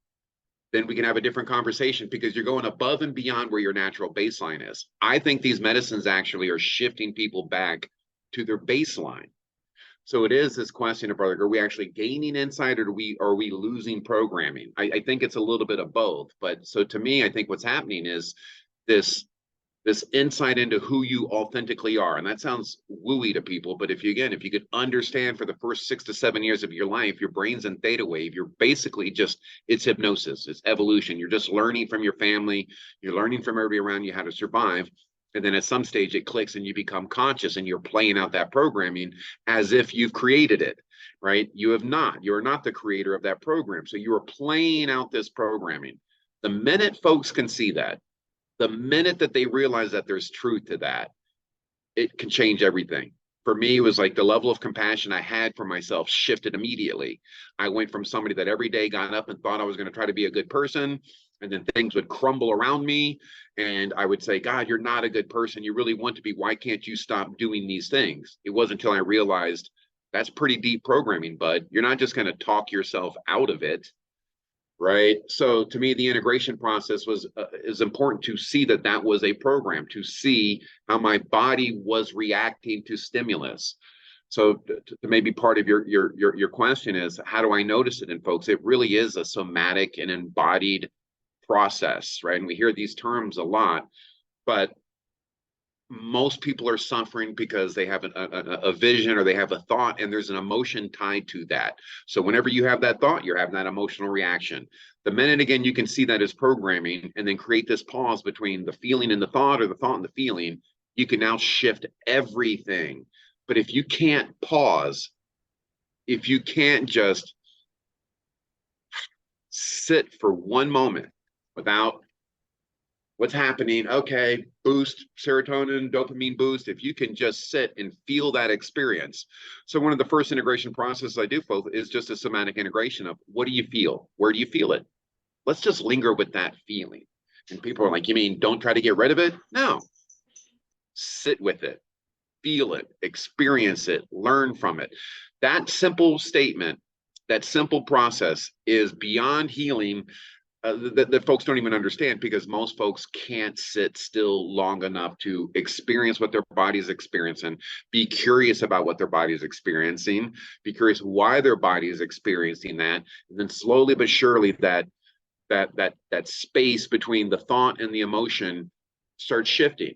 then we can have a different conversation because you're going above and beyond where your natural baseline is. I think these medicines actually are shifting people back to their baseline. So it is this question of, are we actually gaining insight, or are we losing programming? I think it's a little bit of both. But so to me, I think what's happening is this insight into who you authentically are. And that sounds wooey to people, but if you could understand for the first 6 to 7 years of your life, your brain's in theta wave, you're basically just, it's hypnosis, it's evolution. You're just learning from your family, you're learning from everybody around you how to survive. And then at some stage it clicks and you become conscious and you're playing out that programming as if you've created it, right? You have not. You're not the creator of that program. So you are playing out this programming. The minute folks can see that, the minute that they realize that there's truth to that, it can change everything. For me, it was like the level of compassion I had for myself shifted immediately. I went from somebody that every day got up and thought I was going to try to be a good person, and then things would crumble around me. And I would say, God, you're not a good person. You really want to be. Why can't you stop doing these things? It wasn't until I realized that's pretty deep programming, bud. You're not just going to talk yourself out of it. Right. So to me, the integration process was is important to see that that was a program, to see how my body was reacting to stimulus. So to maybe part of your question is, how do I notice it in folks? It really is a somatic and embodied process, right? And we hear these terms a lot, but most people are suffering because they have a vision or they have a thought, and there's an emotion tied to that. So whenever you have that thought, you're having that emotional reaction. The minute, again, you can see that as programming and then create this pause between the feeling and the thought, or the thought and the feeling, you can now shift everything. But if you can't pause, if you can't just sit for one moment without what's happening, okay, boost, serotonin, dopamine boost, if you can just sit and feel that experience. So one of the first integration processes I do, folks, is just a somatic integration of, what do you feel? Where do you feel it? Let's just linger with that feeling. And people are like, you mean don't try to get rid of it? No, sit with it, feel it, experience it, learn from it. That simple statement, that simple process is beyond healing. That folks don't even understand, because most folks can't sit still long enough to experience what their body is experiencing, be curious about what their body is experiencing, be curious why their body is experiencing that, and then slowly but surely that space between the thought and the emotion starts shifting.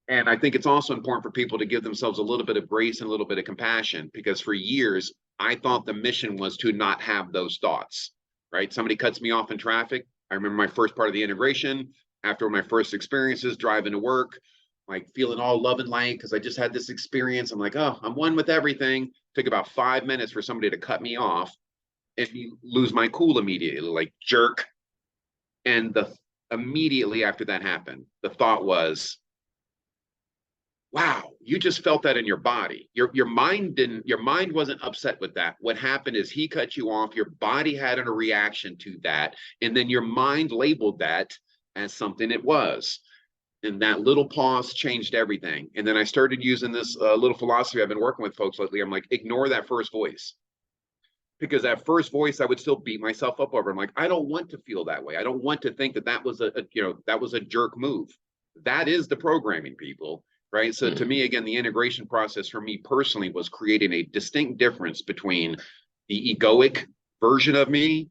And I think it's also important for people to give themselves a little bit of grace and a little bit of compassion, because for years, I thought the mission was to not have those thoughts, right? Somebody cuts me off in traffic. I remember my first part of the integration, after my first experiences, driving to work, like feeling all love and light because I just had this experience. I'm like, oh, I'm one with everything. Took about 5 minutes for somebody to cut me off and you lose my cool immediately, like jerk. And the immediately after that happened, the thought was, wow, you just felt that in your body. Your mind wasn't upset with that. What happened is he cut you off, your body had a reaction to that, and then your mind labeled that as something it was. And that little pause changed everything. And then I started using this little philosophy I've been working with folks lately. I'm like, ignore that first voice. Because that first voice, I would still beat myself up over. I'm like, I don't want to feel that way. I don't want to think that that was that was a jerk move. That is the programming, people, right? So to me, again, the integration process for me personally was creating a distinct difference between the egoic version of me,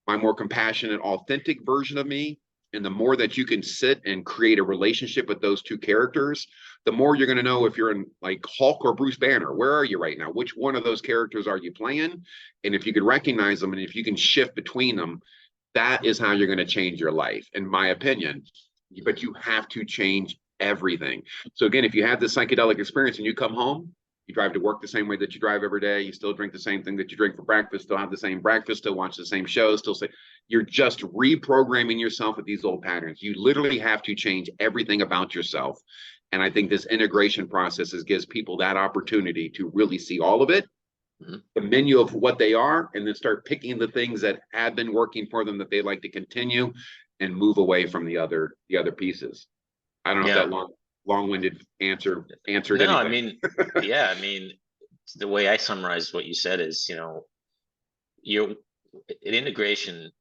my more compassionate, authentic version of me. And the more that you can sit and create a relationship with those two characters, the more you're going to know if you're in like Hulk or Bruce Banner. Where are you right now? Which one of those characters are you playing? And if you can recognize them and if you can shift between them, that is how you're going to change your life, in my opinion. But you have to change everything. So again, if you have this psychedelic experience and you come home, you drive to work the same way that you drive every day, you still drink the same thing that you drink for breakfast, still have the same breakfast, still watch the same shows, still say, you're just reprogramming yourself with these old patterns. You literally have to change everything about yourself. And I think this integration process gives people that opportunity to really see all of it, the menu of what they are, and then start picking the things that have been working for them that they like to continue and move away from the other pieces. I don't know if that long-winded answered anything. I mean, I mean, the way I summarize what you said is, you're an integration,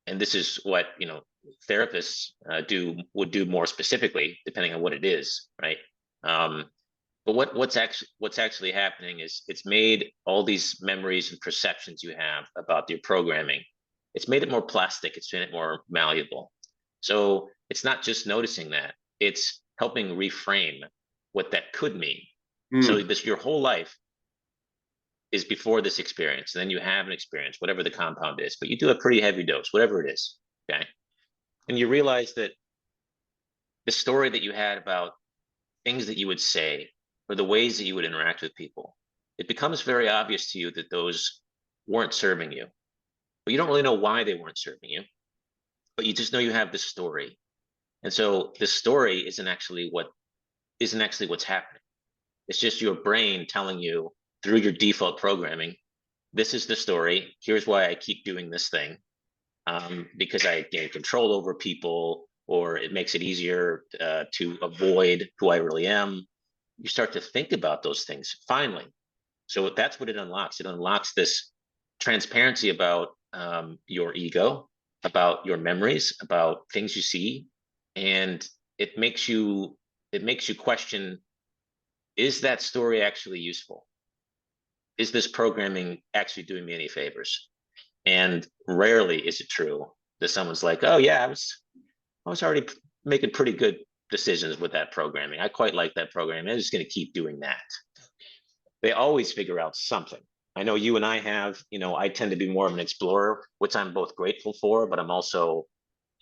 and this is what, therapists would do more specifically, depending on what it is, right? But what's actually happening is it's made all these memories and perceptions you have about your programming, it's made it more plastic, it's made it more malleable. So it's not just noticing that, it's helping reframe what that could mean. So your whole life is before this experience, and then you have an experience, whatever the compound is, but you do a pretty heavy dose, whatever it is, okay? And you realize that the story that you had about things that you would say or the ways that you would interact with people, it becomes very obvious to you that those weren't serving you. But you don't really know why they weren't serving you, but you just know you have this story. And so the story isn't actually what's happening. It's just your brain telling you through your default programming, this is the story. Here's why I keep doing this thing, because I gain control over people, or it makes it easier to avoid who I really am. You start to think about those things finally. So that's what it unlocks. It unlocks this transparency about your ego, about your memories, about things you see, and it makes you question, is that story actually useful? Is this programming actually doing me any favors? And rarely is it true that someone's like, oh yeah, I was already making pretty good decisions with that programming. I quite like that programming. I'm just going to keep doing that. They always figure out something. I know you and I have, I tend to be more of an explorer, which I'm both grateful for, but I'm also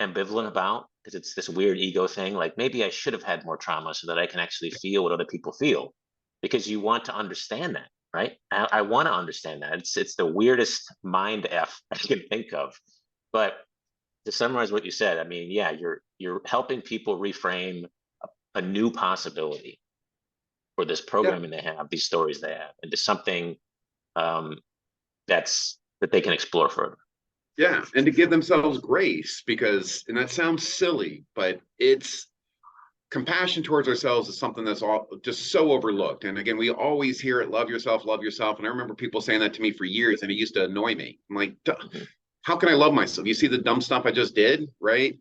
ambivalent about, because it's this weird ego thing. Like, maybe I should have had more trauma so that I can actually feel what other people feel, because you want to understand that, right? I want to understand that. It's the weirdest mind F I can think of. But to summarize what you said, I mean, yeah, you're helping people reframe a new possibility for this programming they have, these stories they have, into something that they can explore further. Yeah, and to give themselves grace, because, and that sounds silly, but it's compassion towards ourselves is something that's all just so overlooked. And again, we always hear it, love yourself, love yourself. And I remember people saying that to me for years, and it used to annoy me. I'm like, how can I love myself? You see the dumb stuff I just did, right?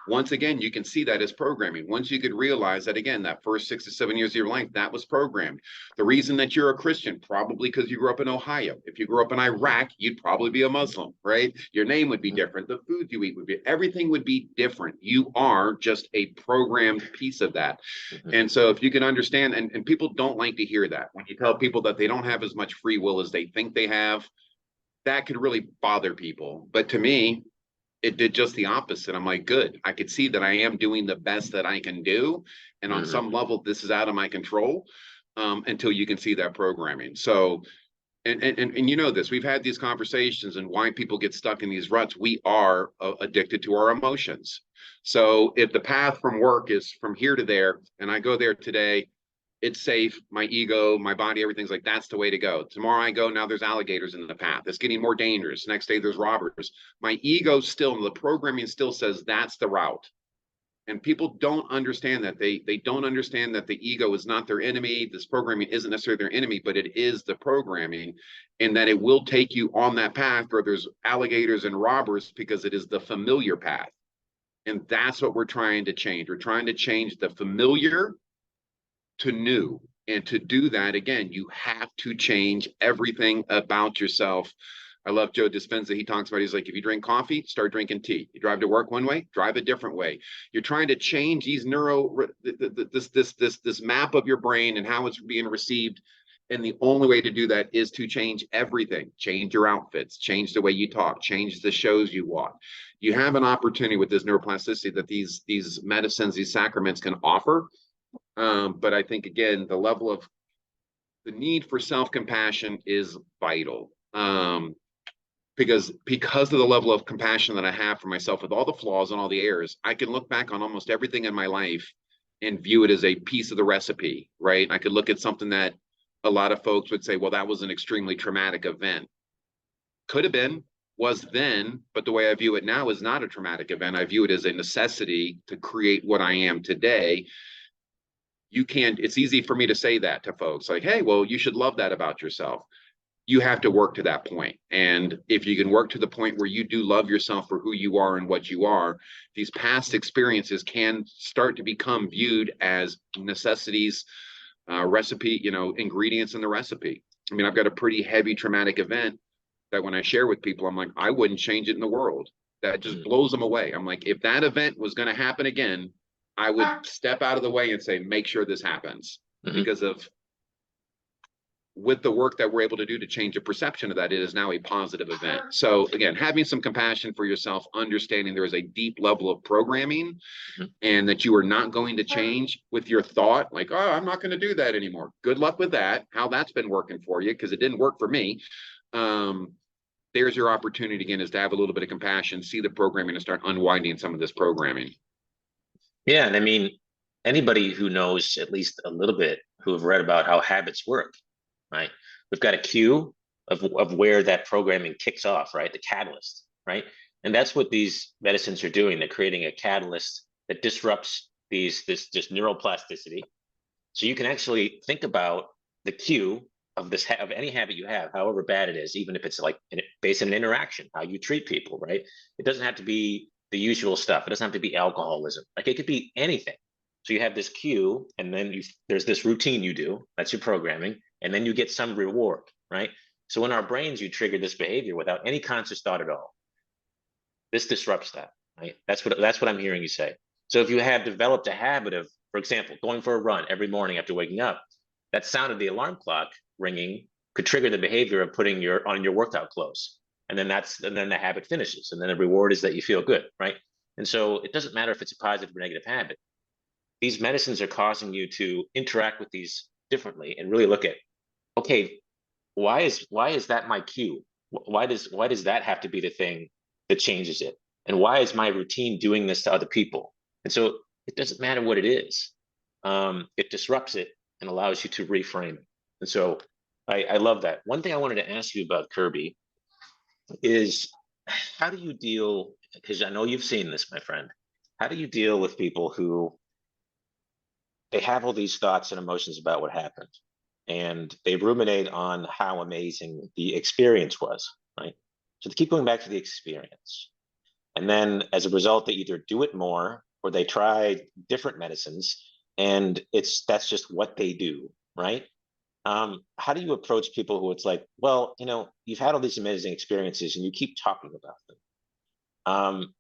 once again, you can see that as programming. Once you could realize that, again, that first 6 to 7 years of your life, that was programmed. The reason that you're a Christian, probably because you grew up in Ohio. If you grew up in Iraq, you'd probably be a Muslim, right? Your name would be different. The food you eat would be, everything would be different. You are just a programmed piece of that. And so if you can understand, and people don't like to hear that. When you tell people that they don't have as much free will as they think they have, that could really bother people. But to me, it did just the opposite. I'm like, good. I could see that I am doing the best that I can do. And on some level, this is out of my control until you can see that programming. So, and you know this, we've had these conversations and why people get stuck in these ruts. We are addicted to our emotions. So if the path from work is from here to there, and I go there today, it's safe, my ego, my body, everything's like, that's the way to go. Tomorrow I go, now there's alligators in the path. It's getting more dangerous. Next day there's robbers. My ego still, the programming still says that's the route. And people don't understand that. They don't understand that the ego is not their enemy. This programming isn't necessarily their enemy, but it is the programming, and that it will take you on that path where there's alligators and robbers because it is the familiar path. And that's what we're trying to change. We're trying to change the familiar to new. And to do that, again, you have to change everything about yourself. I love Joe Dispenza. He talks about, he's like, if you drink coffee, start drinking tea. You drive to work one way, drive a different way. You're trying to change these this map of your brain and how it's being received. And the only way to do that is to change everything. Change your outfits, change the way you talk, change the shows you watch. You have an opportunity with this neuroplasticity that these medicines, these sacraments can offer. But I think, again, the level of the need for self-compassion is vital. Because of the level of compassion that I have for myself with all the flaws and all the errors, I can look back on almost everything in my life and view it as a piece of the recipe, right? I could look at something that a lot of folks would say, well, that was an extremely traumatic event. Could have been, was then, but the way I view it now is not a traumatic event. I view it as a necessity to create what I am today. You can't, it's easy for me to say that to folks like, hey, well, you should love that about yourself. You have to work to that point. And if you can work to the point where you do love yourself for who you are and what you are, these past experiences can start to become viewed as necessities, recipe, ingredients in the recipe. I mean, I've got a pretty heavy traumatic event that when I share with people, I'm like, I wouldn't change it in the world. That just blows them away. I'm like, if that event was going to happen again, I would step out of the way and say, make sure this happens, because of with the work that we're able to do to change the perception of that, it is now a positive event. So again, having some compassion for yourself, understanding there is a deep level of programming and that you are not going to change with your thought, like, oh, I'm not going to do that anymore. Good luck with that, how that's been working for you, because it didn't work for me. There's your opportunity again, is to have a little bit of compassion, see the programming and start unwinding some of this programming. Yeah, and I mean, anybody who knows at least a little bit, who have read about how habits work, right? We've got a cue of where that programming kicks off, right? The catalyst, right? And that's what these medicines are doing. They're creating a catalyst that disrupts this neuroplasticity. So you can actually think about the cue of any habit you have, however bad it is, even if it's like based on an interaction, how you treat people, right? It doesn't have to be the usual stuff. It doesn't have to be alcoholism. Like, it could be anything. So you have this cue, and then there's this routine you do. That's your programming, and then you get some reward, right? So in our brains, you trigger this behavior without any conscious thought at all. This disrupts that, right? That's what I'm hearing you say. So if you have developed a habit of, for example, going for a run every morning after waking up, that sound of the alarm clock ringing could trigger the behavior of putting on your workout clothes. And then the habit finishes. And then the reward is that you feel good, right? And so it doesn't matter if it's a positive or negative habit. These medicines are causing you to interact with these differently and really look at, okay, why is that my cue? Why does that have to be the thing that changes it? And why is my routine doing this to other people? And so it doesn't matter what it is. It disrupts it and allows you to reframe it. And so I love that. One thing I wanted to ask you about, Kerby, is how do you deal, because I know you've seen this, my friend, how do you deal with people who they have all these thoughts and emotions about what happened, and they ruminate on how amazing the experience was, right? So to keep going back to the experience, And then as a result, they either do it more or they try different medicines, and that's just what they do, right? How do you approach people who it's like, well, you've had all these amazing experiences and you keep talking about them.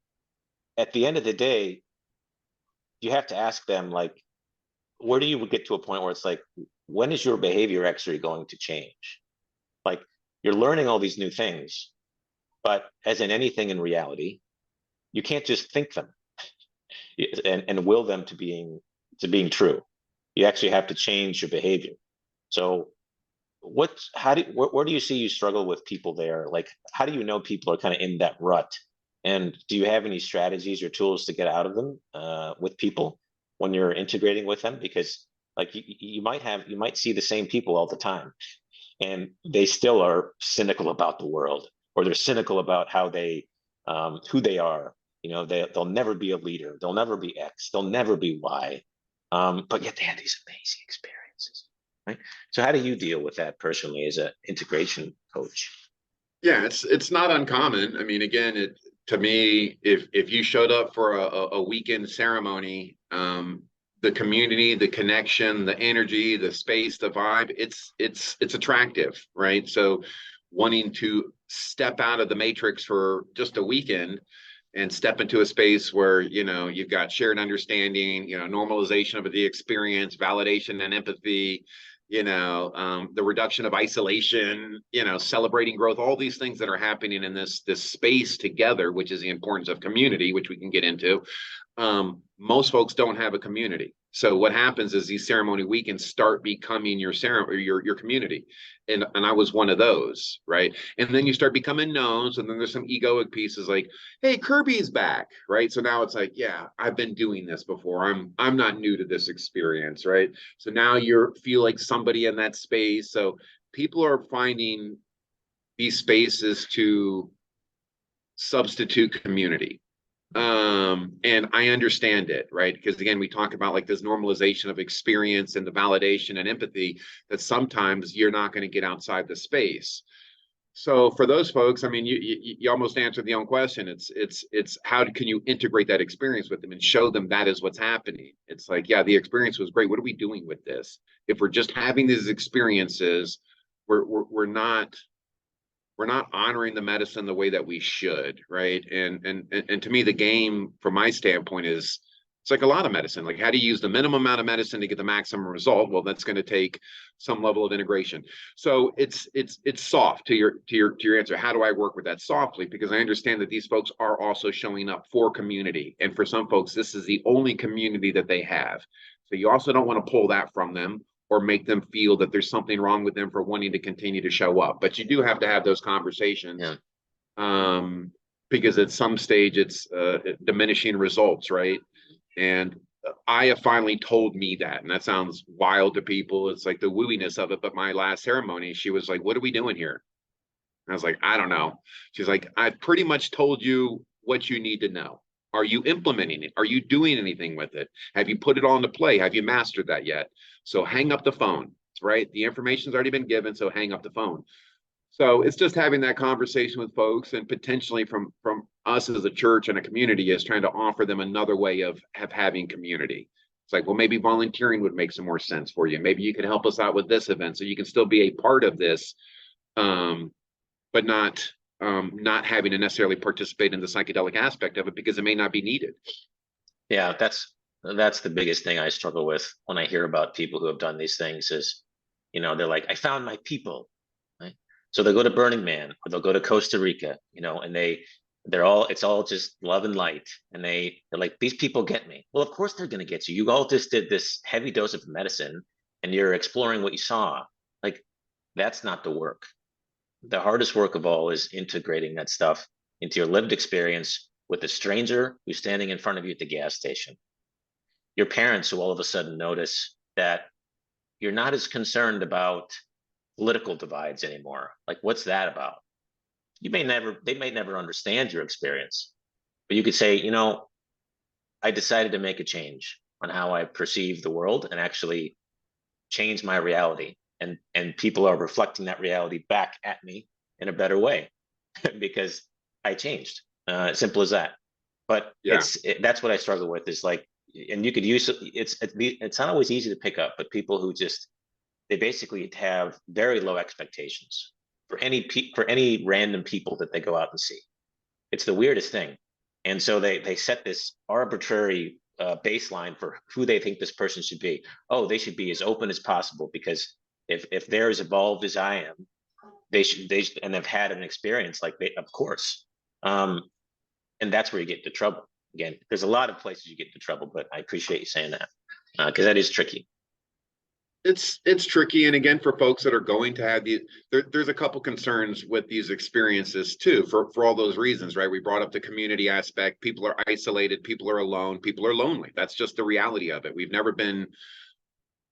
At the end of the day, you have to ask them, like, where do you get to a point where it's like, when is your behavior actually going to change? Like, you're learning all these new things, but as in anything in reality, you can't just think them and will them to being true. You actually have to change your behavior. So where do you see you struggle with people there? Like, how do you know people are kind of in that rut? And do you have any strategies or tools to get out of them with people when you're integrating with them? Because like you might see the same people all the time, and they still are cynical about the world, or they're cynical about how who they are. They'll never be a leader. They'll never be X. They'll never be Y. But yet they have these amazing experiences, right? So how do you deal with that personally as an integration coach? Yeah, it's not uncommon. I mean, again, to me, if you showed up for a weekend ceremony, the community, the connection, the energy, the space, the vibe, it's attractive, right? So wanting to step out of the matrix for just a weekend and step into a space where you've got shared understanding, normalization of the experience, validation and empathy, the reduction of isolation, celebrating growth, all these things that are happening in this space together, which is the importance of community, which we can get into. Most folks don't have a community. So what happens is these ceremony weekends start becoming your community. And I was one of those, right? And then you start becoming known. So then there's some egoic pieces like, hey, Kerby's back, right? So now it's like, yeah, I've been doing this before. I'm not new to this experience, right? So now you feel like somebody in that space. So people are finding these spaces to substitute community. And I understand it, right? Because again, we talk about like this normalization of experience and the validation and empathy that sometimes you're not going to get outside the space. So for those folks, I mean, you almost answered the own question. It's how can you integrate that experience with them and show them that is what's happening? It's like, yeah, the experience was great. What are we doing with this? If we're just having these experiences, we're not honoring the medicine the way that we should, right? And to me, the game from my standpoint is it's like a lot of medicine. Like, how do you use the minimum amount of medicine to get the maximum result? Well, that's going to take some level of integration. So it's soft to your answer. How do I work with that softly? Because I understand that these folks are also showing up for community, and for some folks, this is the only community that they have. So you also don't want to pull that from them or make them feel that there's something wrong with them for wanting to continue to show up. But you do have to have those conversations. Yeah. Because at some stage it's diminishing results, right? And Aya finally told me that, and that sounds wild to people. It's like the wooiness of it. But my last ceremony, she was like, "What are we doing here?" And I was like, "I don't know." She's like, "I've pretty much told you what you need to know. Are you implementing it? Are you doing anything with it? Have you put it all into play? Have you mastered that yet? So hang up the phone, right? The information's already been given, so hang up the phone." So it's just having that conversation with folks, and potentially from us as a church and a community is trying to offer them another way of having community. It's like, well, maybe volunteering would make some more sense for you. Maybe you could help us out with this event so you can still be a part of this, but not having to necessarily participate in the psychedelic aspect of it because it may not be needed. Yeah, that's the biggest thing I struggle with when I hear about people who have done these things is, they're like, I found my people, right? So they'll go to Burning Man or they'll go to Costa Rica, and it's all just love and light. And they're like, these people get me. Well, of course they're going to get you. You all just did this heavy dose of medicine and you're exploring what you saw. Like, that's not the work. The hardest work of all is integrating that stuff into your lived experience with a stranger who's standing in front of you at the gas station. Your parents who all of a sudden notice that you're not as concerned about political divides anymore. Like, what's that about? They may never understand your experience, but you could say, I decided to make a change on how I perceive the world and actually change my reality. And people are reflecting that reality back at me in a better way because I changed. Simple as that. But Yeah. that's what I struggle with is like, and you could use it's not always easy to pick up, but people who just they basically have very low expectations for any random people that they go out and see. It's the weirdest thing. And so they set this arbitrary baseline for who they think this person should be. Oh, they should be as open as possible because if they're as evolved as I am, they should and they've had an experience like they of course. And that's where you get into trouble. Again, there's a lot of places you get into trouble, but I appreciate you saying that because that is tricky. It's tricky, and again, for folks that are going to have there's a couple concerns with these experiences too, for all those reasons, right? We brought up the community aspect. People are isolated, people are alone, people are lonely. That's just the reality of it. We've never been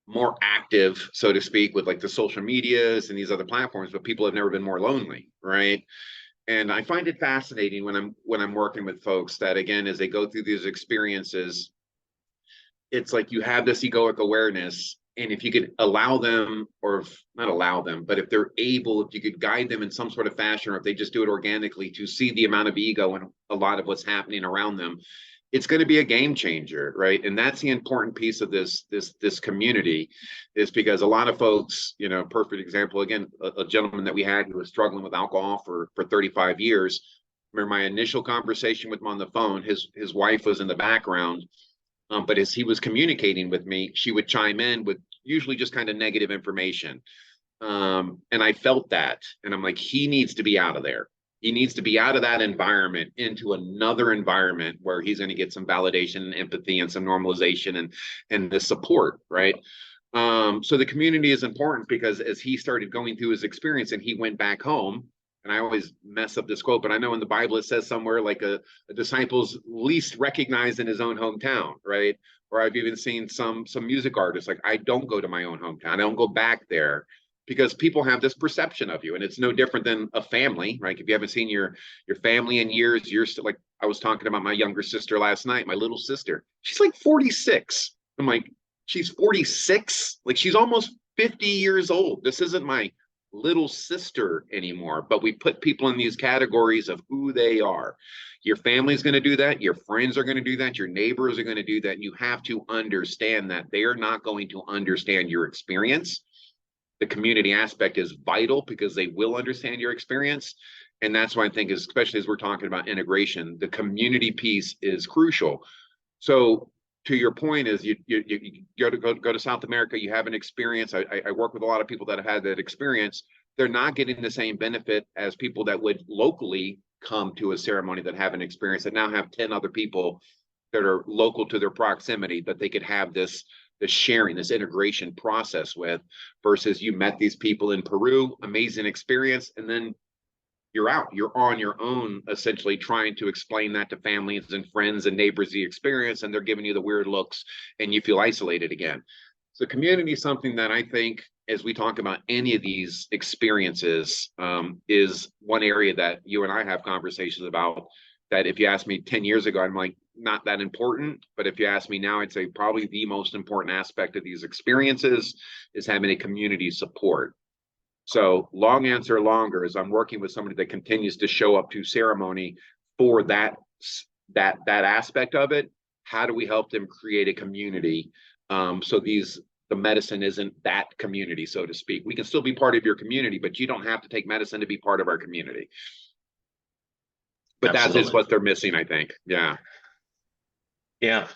more active, so to speak, with like the social medias and these other platforms, but people have never been more lonely, right? And I find it fascinating when I'm working with folks that, again, as they go through these experiences, it's like you have this egoic awareness, and if you could allow them, or if, not allow them, but if they're able, if you could guide them in some sort of fashion, or if they just do it organically, to see the amount of ego and a lot of what's happening around them, it's going to be a game changer, right? And that's the important piece of this community, is because a lot of folks, you know, perfect example, again, a gentleman that we had who was struggling with alcohol for 35 years. Remember my initial conversation with him on the phone, his wife was in the background. But as he was communicating with me, she would chime in with usually just kind of negative information. And I felt that. And I'm like, he needs to be out of there. He needs to be out of that environment into another environment where he's going to get some validation and empathy and some normalization and the support, right? So the community is important because as he started going through his experience and he went back home, and I always mess up this quote, but I know in the Bible it says somewhere like a disciple's least recognized in his own hometown, right? Or I've even seen some music artists like, I don't go to my own hometown, I don't go back there, because people have this perception of you, and it's no different than a family, right? If you haven't seen your family in years, you're still like, I was talking about my younger sister last night, my little sister, she's like 46. I'm like, she's 46, like she's almost 50 years old. This isn't my little sister anymore, but we put people in these categories of who they are. Your family's going to do that, your friends are going to do that, your neighbors are going to do that, and you have to understand that they are not going to understand your experience. The community aspect is vital because they will understand your experience, and that's why I think, especially as we're talking about integration, the community piece is crucial. So to your point is you go to South America, you have an experience. I work with a lot of people that have had that experience. They're not getting the same benefit as people that would locally come to a ceremony that have an experience, that now have 10 other people that are local to their proximity that they could have this sharing, this integration process with, versus you met these people in Peru, amazing experience, and then you're out, you're on your own, essentially trying to explain that to families and friends and neighbors the experience, and they're giving you the weird looks and you feel isolated again. So community is something that I think, as we talk about any of these experiences, is one area that you and I have conversations about, that if you asked me 10 years ago, I'm like, not that important. But if you ask me now, I'd say probably the most important aspect of these experiences is having a community support. So long answer longer is, I'm working with somebody that continues to show up to ceremony for that aspect of it. How do we help them create a community? So the medicine isn't that community, so to speak. We can still be part of your community, but you don't have to take medicine to be part of our community. But that is what they're missing, I think. Yeah. Yeah.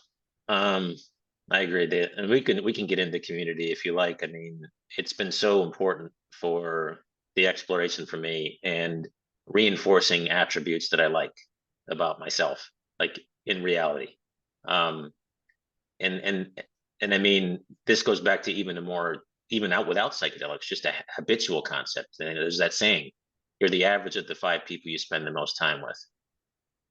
I agree that, and we can get into community if you like. I mean, it's been so important for the exploration for me, and reinforcing attributes that I like about myself, like in reality. Um, and I mean, this goes back to even out without psychedelics, just a habitual concept. And there's that saying, you're the average of the 5 people you spend the most time with.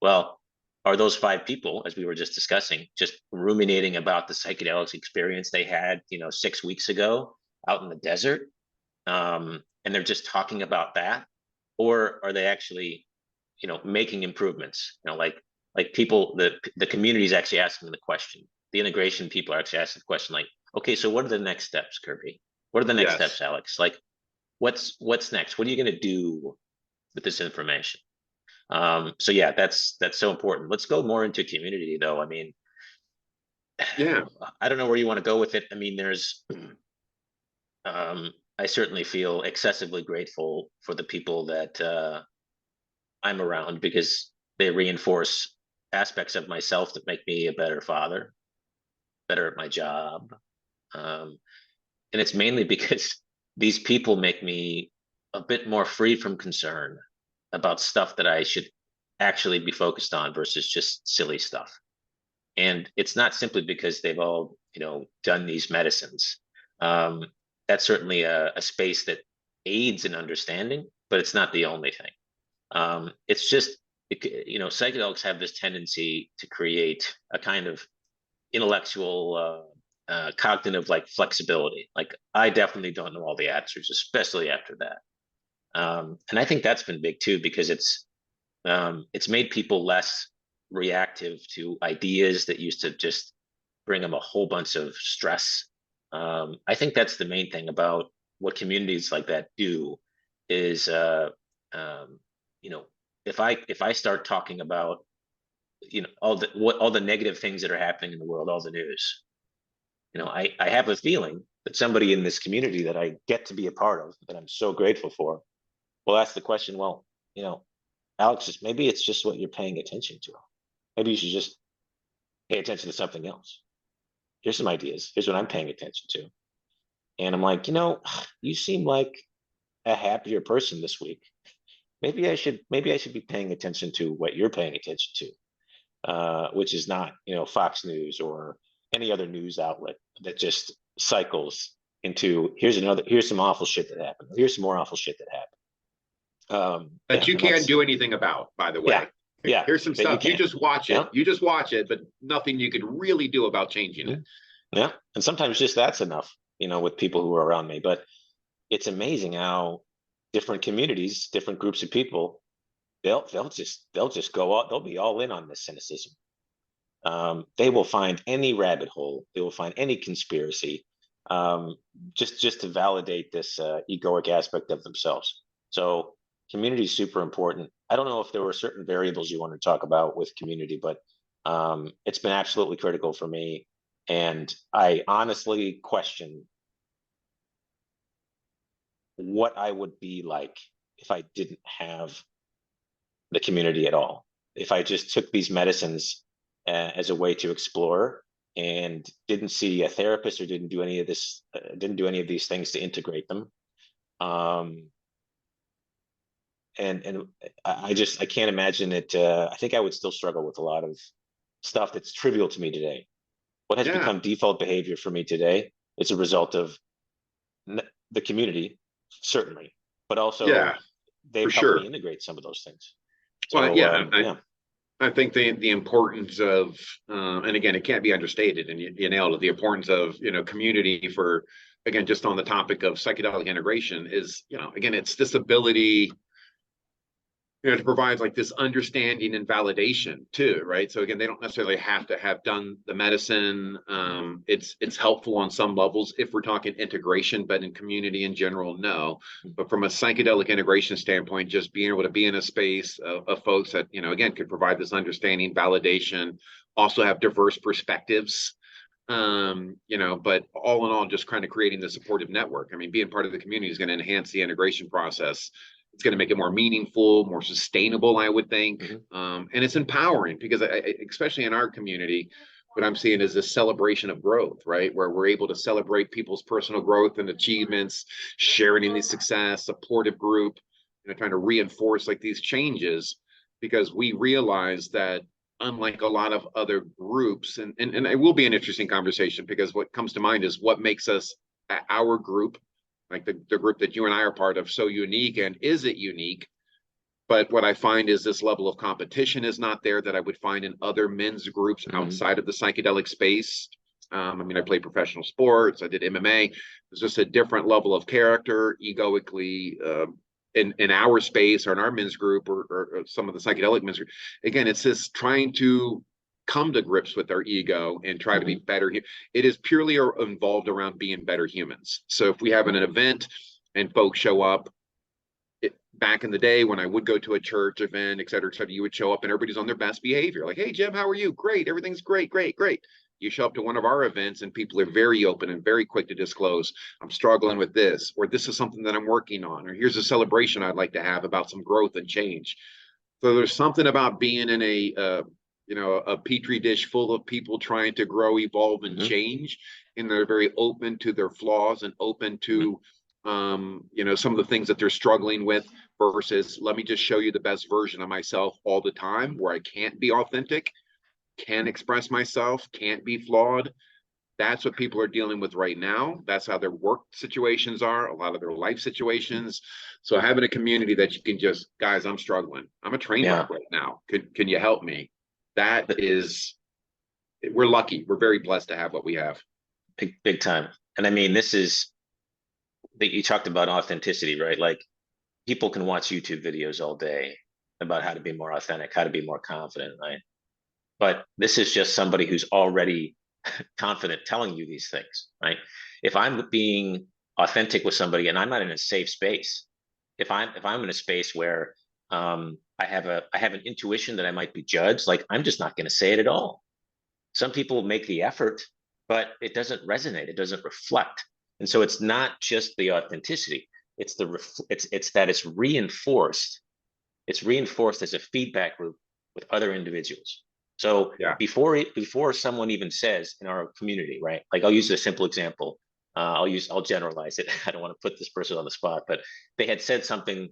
Well, are those 5 people, as we were just discussing, just ruminating about the psychedelics experience they had, 6 weeks ago out in the desert? And they're just talking about that? Or are they actually, making improvements? Like people, the community is actually asking the question. The integration people are actually asking the question, like, okay, so what are the next steps, Kerby? What are the next steps, Alex? Like, what's next? What are you going to do with this information? So yeah, that's so important. Let's go more into community though. I mean, Yeah. I don't know where you want to go with it. I mean, I certainly feel excessively grateful for the people that I'm around because they reinforce aspects of myself that make me a better father, better at my job. Um, and it's mainly because these people make me a bit more free from concern about stuff that I should actually be focused on versus just silly stuff. And it's not simply because they've all, done these medicines. Um, that's certainly a space that aids in understanding, but it's not the only thing. It's just, psychedelics have this tendency to create a kind of intellectual, cognitive like flexibility. Like I definitely don't know all the answers, especially after that. And I think that's been big too because it's made people less reactive to ideas that used to just bring them a whole bunch of stress. I think that's the main thing about what communities like that do is, um, you know, if I start talking about, all the negative things that are happening in the world, all the news, I have a feeling that somebody in this community that I get to be a part of, that I'm so grateful for, will ask the question, well, Alex, maybe it's just what you're paying attention to. Maybe you should just pay attention to something else. Here's some ideas. Here's what I'm paying attention to. And I'm like, you seem like a happier person this week. Maybe I should be paying attention to what you're paying attention to, which is not, Fox News or any other news outlet that just cycles into here's some awful shit that happened. Here's some more awful shit that happened. That you And can't that's do anything about, by the yeah, way. yeah. Here's some That you stuff. You can't. just watch it. Yeah. You just watch it, but nothing you could really do about changing it. Yeah. And sometimes just that's enough, with people who are around me. But it's amazing how different communities, different groups of people, they'll just go out, they'll be all in on this cynicism. They will find any rabbit hole, they will find any conspiracy, um, just to validate this egoic aspect of themselves. So community is super important. I don't know if there were certain variables you want to talk about with community, but it's been absolutely critical for me. And I honestly question what I would be like if I didn't have the community at all. If I just took these medicines as a way to explore and didn't see a therapist or didn't do any of this, didn't do any of these things to integrate them. Um, and I can't imagine it. I think I would still struggle with a lot of stuff that's trivial to me today. What has Yeah. become default behavior for me today is a result of the community, certainly, but also Yeah, for they've helped me sure. integrate some of those things. Well, So yeah, yeah. I think the importance of, and again, it can't be understated, and you nailed it. The importance of community for, again, just on the topic of psychedelic integration is, again, it's this ability to provide like this understanding and validation too, right? So again, they don't necessarily have to have done the medicine. It's helpful on some levels if we're talking integration, but in community in general, no. But from a psychedelic integration standpoint, just being able to be in a space of folks that again could provide this understanding, validation, also have diverse perspectives. But all in all, just kind of creating the supportive network. I mean, being part of the community is going to enhance the integration process. It's going to make it more meaningful, more sustainable, I would think. And it's empowering because especially in our community, what I'm seeing is this celebration of growth, right? Where we're able to celebrate people's personal growth and achievements, sharing in the success, supportive group, trying to reinforce like these changes because we realize that unlike a lot of other groups, and it will be an interesting conversation because what comes to mind is what makes us our group, like the group that you and I are part of, so unique, and is it unique? But what I find is this level of competition is not there that I would find in other men's groups outside of the psychedelic space. I mean, I played professional sports, I did MMA. There's just a different level of character, egoically, in our space or in our men's group or some of the psychedelic men's group. Again, it's just trying to come to grips with our ego and try to be better. It is purely involved around being better humans. So if we have an event and folks show up, back in the day when I would go to a church event, et cetera, you would show up and everybody's on their best behavior. Like, hey, Jim, how are you? Great. Everything's great, great, great. You show up to one of our events and people are very open and very quick to disclose, I'm struggling with this, or this is something that I'm working on, or here's a celebration I'd like to have about some growth and change. So there's something about being in a petri dish full of people trying to grow, evolve, and change, and they're very open to their flaws and open to some of the things that they're struggling with, versus let me just show you the best version of myself all the time, where I can't be authentic, can't express myself, can't be flawed. That's what people are dealing with right now. That's how their work situations are, a lot of their life situations. So having a community that you can just, guys, I'm struggling, I'm a train wreck right now, can you help me? That is, we're lucky, we're very blessed to have what we have. Big time. And I mean, this is that you talked about authenticity, right? Like, people can watch YouTube videos all day about how to be more authentic, how to be more confident, right? But this is just somebody who's already confident telling you these things, right? If I'm being authentic with somebody and I'm not in a safe space, if I'm in a space where I have an intuition that I might be judged, like, I'm just not going to say it at all. Some people make the effort, but it doesn't resonate, it doesn't reflect. And so it's not just the authenticity, it's that it's reinforced. It's reinforced as a feedback loop with other individuals. So before someone even says in our community, right? Like, I'll use a simple example. I'll generalize it. I don't want to put this person on the spot, but they had said something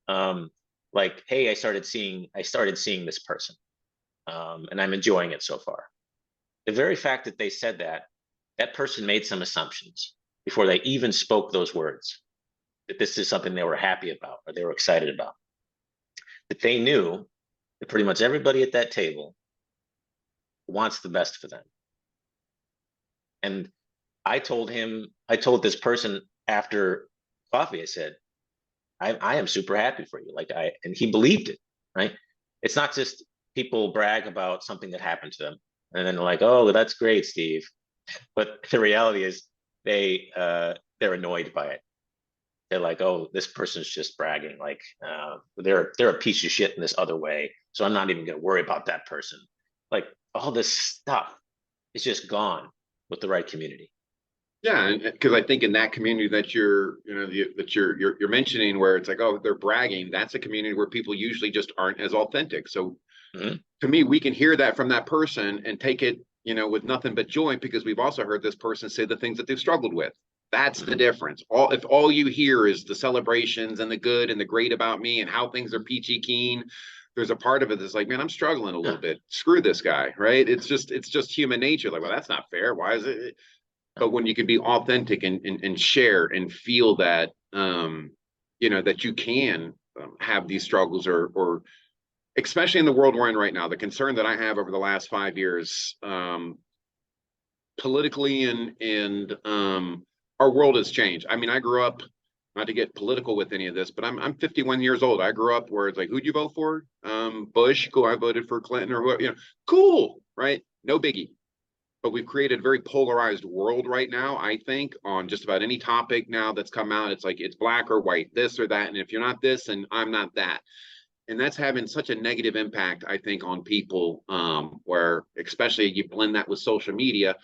like, "Hey, I started seeing this person, and I'm enjoying it so far." The very fact that they said that person made some assumptions before they even spoke those words, that this is something they were happy about or they were excited about. That they knew that pretty much everybody at that table wants the best for them. And I told this person after coffee, I said, I am super happy for you. And he believed it, right? It's not just people brag about something that happened to them and then they're like, oh, that's great, Steve. But the reality is they're annoyed by it. They're like, oh, this person's just bragging. Like, they're a piece of shit in this other way. So I'm not even going to worry about that person. Like, all this stuff is just gone with the right community. Yeah, because I think in that community that you're mentioning, where it's like, oh, they're bragging, that's a community where people usually just aren't as authentic. So to me, we can hear that from that person and take it, with nothing but joy, because we've also heard this person say the things that they've struggled with. That's the difference. If all you hear is the celebrations and the good and the great about me and how things are peachy keen, there's a part of it that's like, man, I'm struggling a little bit. Screw this guy, right? It's just human nature. Like, well, that's not fair. Why is it? But when you can be authentic and share and feel that, that you can have these struggles, or especially in the world we're in right now, the concern that I have over the last 5 years, politically and our world has changed. I mean, I grew up, not to get political with any of this, but I'm 51 years old. I grew up where it's like, who'd you vote for? Bush. Cool. I voted for Clinton or whoever. Cool, right? No biggie. But we've created a very polarized world right now, I think, on just about any topic now that's come out. It's like, it's black or white, this or that. And if you're not this, and I'm not that. And that's having such a negative impact, I think, on people, where, especially you blend that with social media,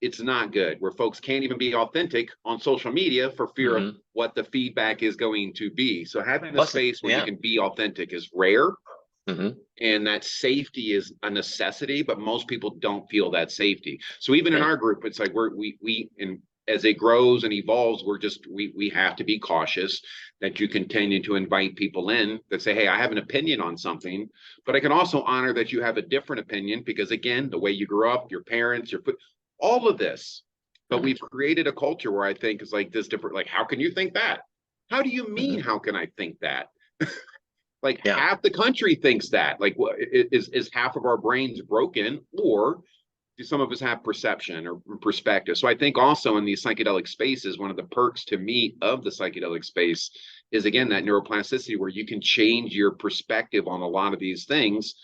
it's not good, where folks can't even be authentic on social media for fear of what the feedback is going to be. So having a space where you can be authentic is rare. And that safety is a necessity, but most people don't feel that safety. So even in our group, it's like we and as it grows and evolves, we have to be cautious that you continue to invite people in that say, hey, I have an opinion on something, but I can also honor that you have a different opinion, because again, the way you grew up, your parents, all of this. But we've created a culture where I think is like this different, like, how can you think that? How do you mean, how can I think that? Like, half the country thinks that. Like, what is half of our brains broken, or do some of us have perception or perspective? So I think also in these psychedelic spaces, one of the perks to me of the psychedelic space is, again, that neuroplasticity, where you can change your perspective on a lot of these things.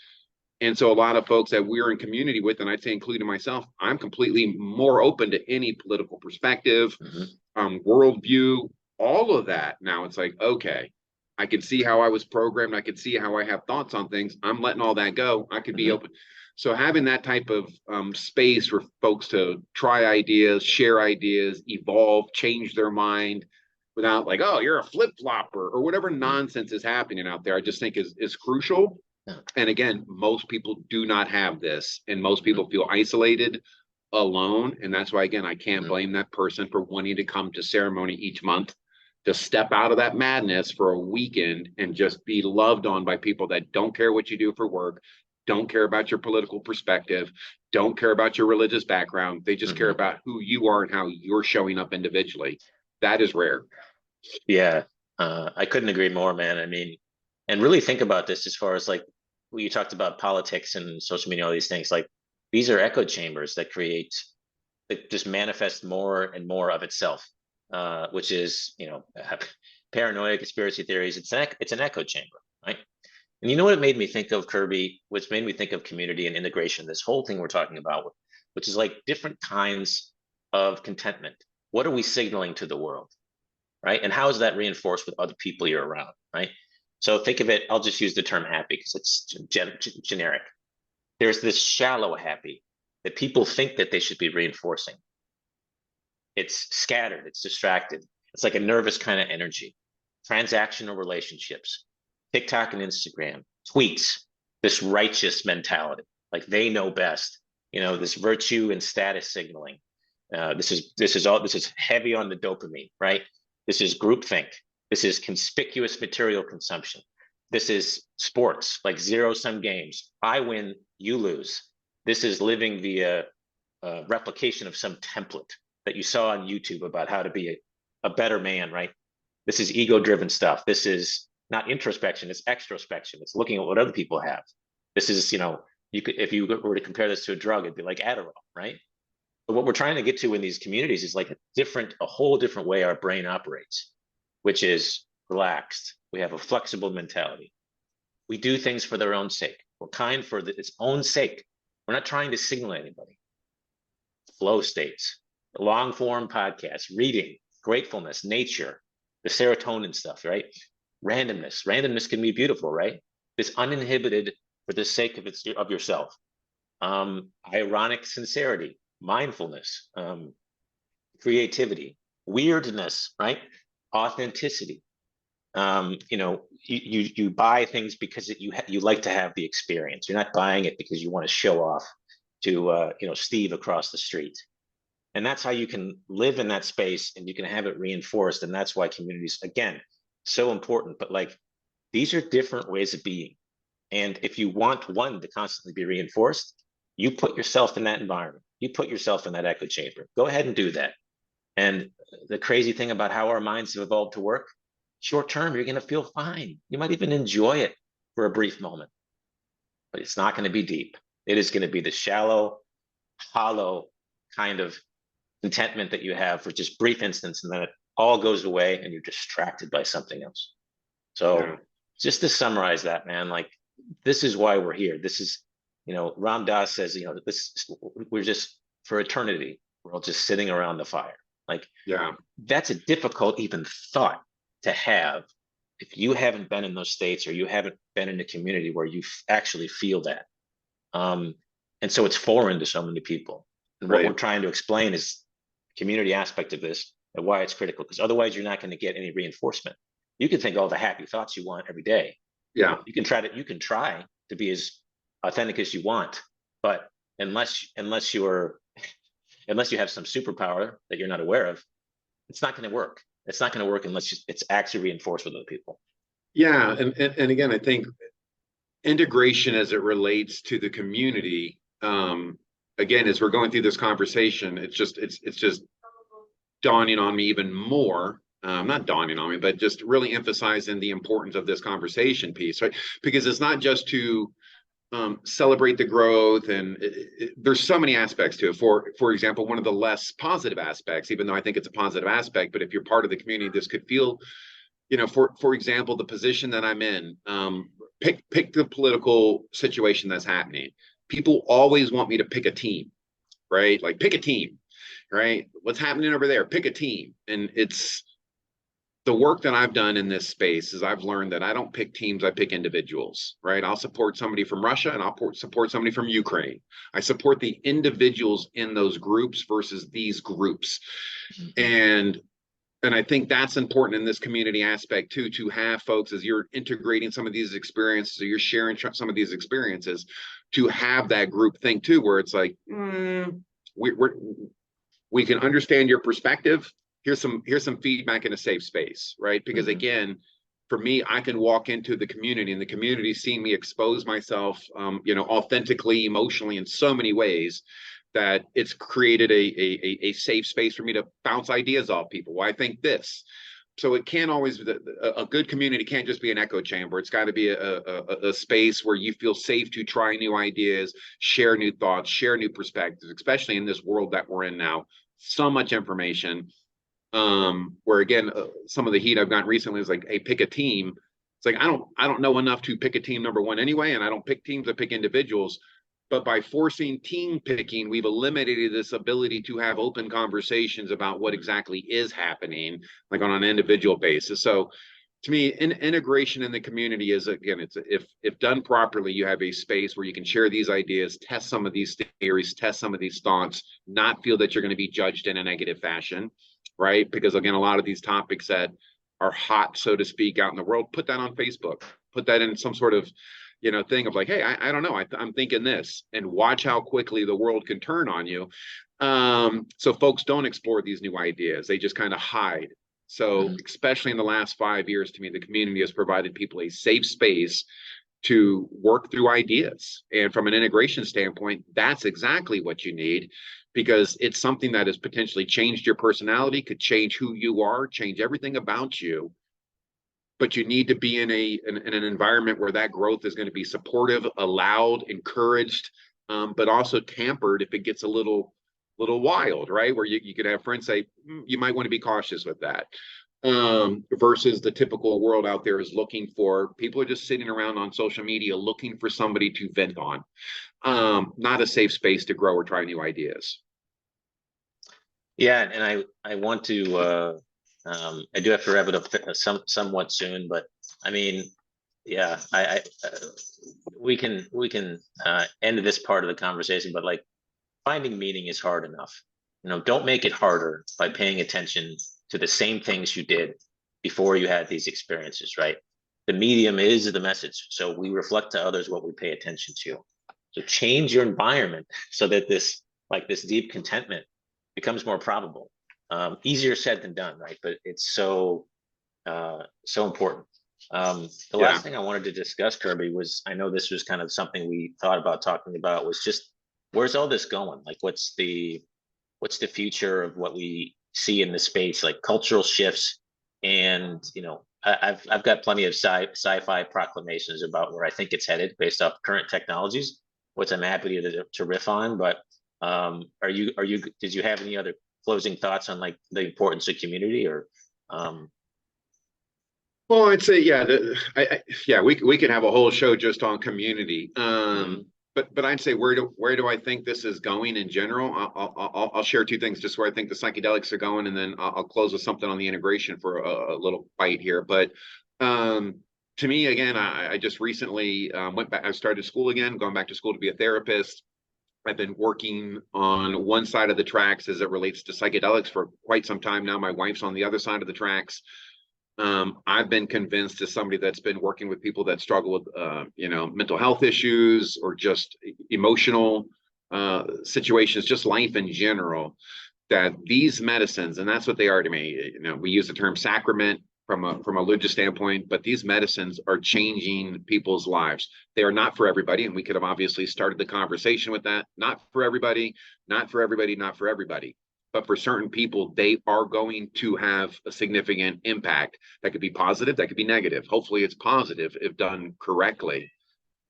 And so a lot of folks that we're in community with, and I'd say including myself, I'm completely more open to any political perspective, worldview, all of that. Now it's like, okay, I can see how I was programmed. I can see how I have thoughts on things. I'm letting all that go. I could be open. So having that type of space for folks to try ideas, share ideas, evolve, change their mind without like, oh, you're a flip-flopper or whatever nonsense is happening out there, I just think is crucial. And again, most people do not have this, and most people feel isolated, alone. And that's why, again, I can't blame that person for wanting to come to ceremony each month, to step out of that madness for a weekend and just be loved on by people that don't care what you do for work, don't care about your political perspective, don't care about your religious background. They just care about who you are and how you're showing up individually. That is rare. Yeah, I couldn't agree more, man. I mean, and really think about this as far as like when you talked about politics and social media, all these things, like these are echo chambers that create, that just manifest more and more of itself, which is, you know, paranoia, conspiracy theories. It's an echo chamber, right? And you know what it made me think of, Kerby, which made me think of community and integration, this whole thing we're talking about, which is like different kinds of contentment. What are we signaling to the world, right? And how is that reinforced with other people you're around, right? So think of it, I'll just use the term happy because it's generic. There's this shallow happy that people think that they should be reinforcing. It's scattered, it's distracted. It's like a nervous kind of energy. Transactional relationships, TikTok and Instagram, tweets, this righteous mentality, like they know best. You know, this virtue and status signaling. This is heavy on the dopamine, right? This is groupthink. This is conspicuous material consumption. This is sports, like zero-sum games. I win, you lose. This is living via replication of some template that you saw on YouTube about how to be a better man, right? This is ego-driven stuff. This is not introspection, it's extrospection. It's looking at what other people have. This is, you know, you could, if you were to compare this to a drug, it'd be like Adderall, right? But what we're trying to get to in these communities is like a whole different way our brain operates, which is relaxed. We have a flexible mentality. We do things for their own sake. We're kind for its own sake. We're not trying to signal anybody. Flow states, long form podcasts, reading, gratefulness, nature, the serotonin stuff, right? Randomness can be beautiful, right? This uninhibited for the sake of yourself. Ironic sincerity, mindfulness, creativity, weirdness, right? Authenticity. You know, you buy things because you like to have the experience. You're not buying it because you want to show off to you know, Steve across the street. And that's how you can live in that space and you can have it reinforced. And that's why communities, again, so important. But like, these are different ways of being. And if you want one to constantly be reinforced, you put yourself in that environment. You put yourself in that echo chamber. Go ahead and do that. And the crazy thing about how our minds have evolved to work, short term, you're going to feel fine. You might even enjoy it for a brief moment, but it's not going to be deep. It is going to be the shallow, hollow kind of contentment that you have for just brief instants, and then it all goes away and you're distracted by something else. So just to summarize that, man, like this is why we're here. This is, you know, Ram Dass says, you know, we're just for eternity. We're all just sitting around the fire. Like, that's a difficult even thought to have if you haven't been in those states or you haven't been in a community where you actually feel that. And so it's foreign to so many people. And what we're trying to explain is community aspect of this and why it's critical, because otherwise you're not going to get any reinforcement. You can think all the happy thoughts you want every day. You can try to be as authentic as you want, but unless you have some superpower that you're not aware of, it's not going to work. It's not going to work unless it's actually reinforced with other people. And again, I think integration as it relates to the community, again, as we're going through this conversation, it's just dawning on me even more. Not dawning on me, but just really emphasizing the importance of this conversation piece, right? Because it's not just to celebrate the growth, and there's so many aspects to it. For example, one of the less positive aspects, even though I think it's a positive aspect, but if you're part of the community, this could feel, you know, for example, the position that I'm in, pick the political situation that's happening. People always want me to pick a team, right? Like pick a team, right? What's happening over there? Pick a team. And it's the work that I've done in this space is I've learned that I don't pick teams, I pick individuals, right? I'll support somebody from Russia and I'll support somebody from Ukraine. I support the individuals in those groups versus these groups. And I think that's important in this community aspect too, to have folks as you're integrating some of these experiences, or you're sharing some of these experiences, to have that group think too, where it's like, we can understand your perspective. Here's some feedback in a safe space, right? Because again, for me, I can walk into the community, and the community seeing me expose myself, authentically, emotionally, in so many ways, that it's created a safe space for me to bounce ideas off people. Well, I think this. So it can't always, a good community can't just be an echo chamber. It's got to be a space where you feel safe to try new ideas, share new thoughts, share new perspectives, especially in this world that we're in now. So much information. Where again, some of the heat I've gotten recently is like, hey, pick a team. It's like, I don't know enough to pick a team, number one, anyway, and I don't pick teams, I pick individuals. But by forcing team picking, we've eliminated this ability to have open conversations about what exactly is happening, like on an individual basis. So to me, integration in the community is, again, it's if done properly, you have a space where you can share these ideas, test some of these theories, test some of these thoughts, not feel that you're going to be judged in a negative fashion, right? Because again, a lot of these topics that are hot, so to speak, out in the world, put that on Facebook, put that in some sort of thing of like, hey, I don't know, I'm thinking this, and watch how quickly the world can turn on you. So folks don't explore these new ideas, they just kind of hide. So especially in the last 5 years, to me, the community has provided people a safe space to work through ideas. And from an integration standpoint, that's exactly what you need, because it's something that has potentially changed your personality, could change who you are, change everything about you. But you need to be in an environment where that growth is going to be supportive, allowed, encouraged, but also tampered if it gets a little wild, right? Where you could have friends say, you might want to be cautious with that. Versus the typical world out there is looking for, people are just sitting around on social media looking for somebody to vent on. Not a safe space to grow or try new ideas. Yeah, and I want to I do have to wrap it up somewhat soon, but I mean, yeah, we can end this part of the conversation, but like, finding meaning is hard enough. Don't make it harder by paying attention to the same things you did before you had these experiences, right? The medium is the message, so we reflect to others what we pay attention to. So change your environment so that this deep contentment becomes more probable. Easier said than done, right? But it's so important. The last thing I wanted to discuss, Kerby, was, I know this was kind of something we thought about talking about, was just, where's all this going? Like, what's the future of what we see in the space, like cultural shifts? And I've got plenty of sci-fi proclamations about where I think it's headed based off current technologies, which I'm happy to riff on. But did you have any other closing thoughts on like the importance of community, or Well, I'd say, we could have a whole show just on community. But I'd say, where do I think this is going in general? I'll share two things, just where I think the psychedelics are going, and then I'll close with something on the integration for a little bite here. But to me, again, I just recently went back. I started school again, going back to school to be a therapist. I've been working on one side of the tracks as it relates to psychedelics for quite some time now. My wife's on the other side of the tracks. I've been convinced, as somebody that's been working with people that struggle with, mental health issues, or just emotional situations, just life in general, that these medicines, and that's what they are to me. We use the term sacrament from a religious standpoint, but these medicines are changing people's lives. They are not for everybody, and we could have obviously started the conversation with that. Not for everybody, not for everybody, not for everybody. But for certain people, they are going to have a significant impact. That could be positive, that could be negative. Hopefully it's positive if done correctly.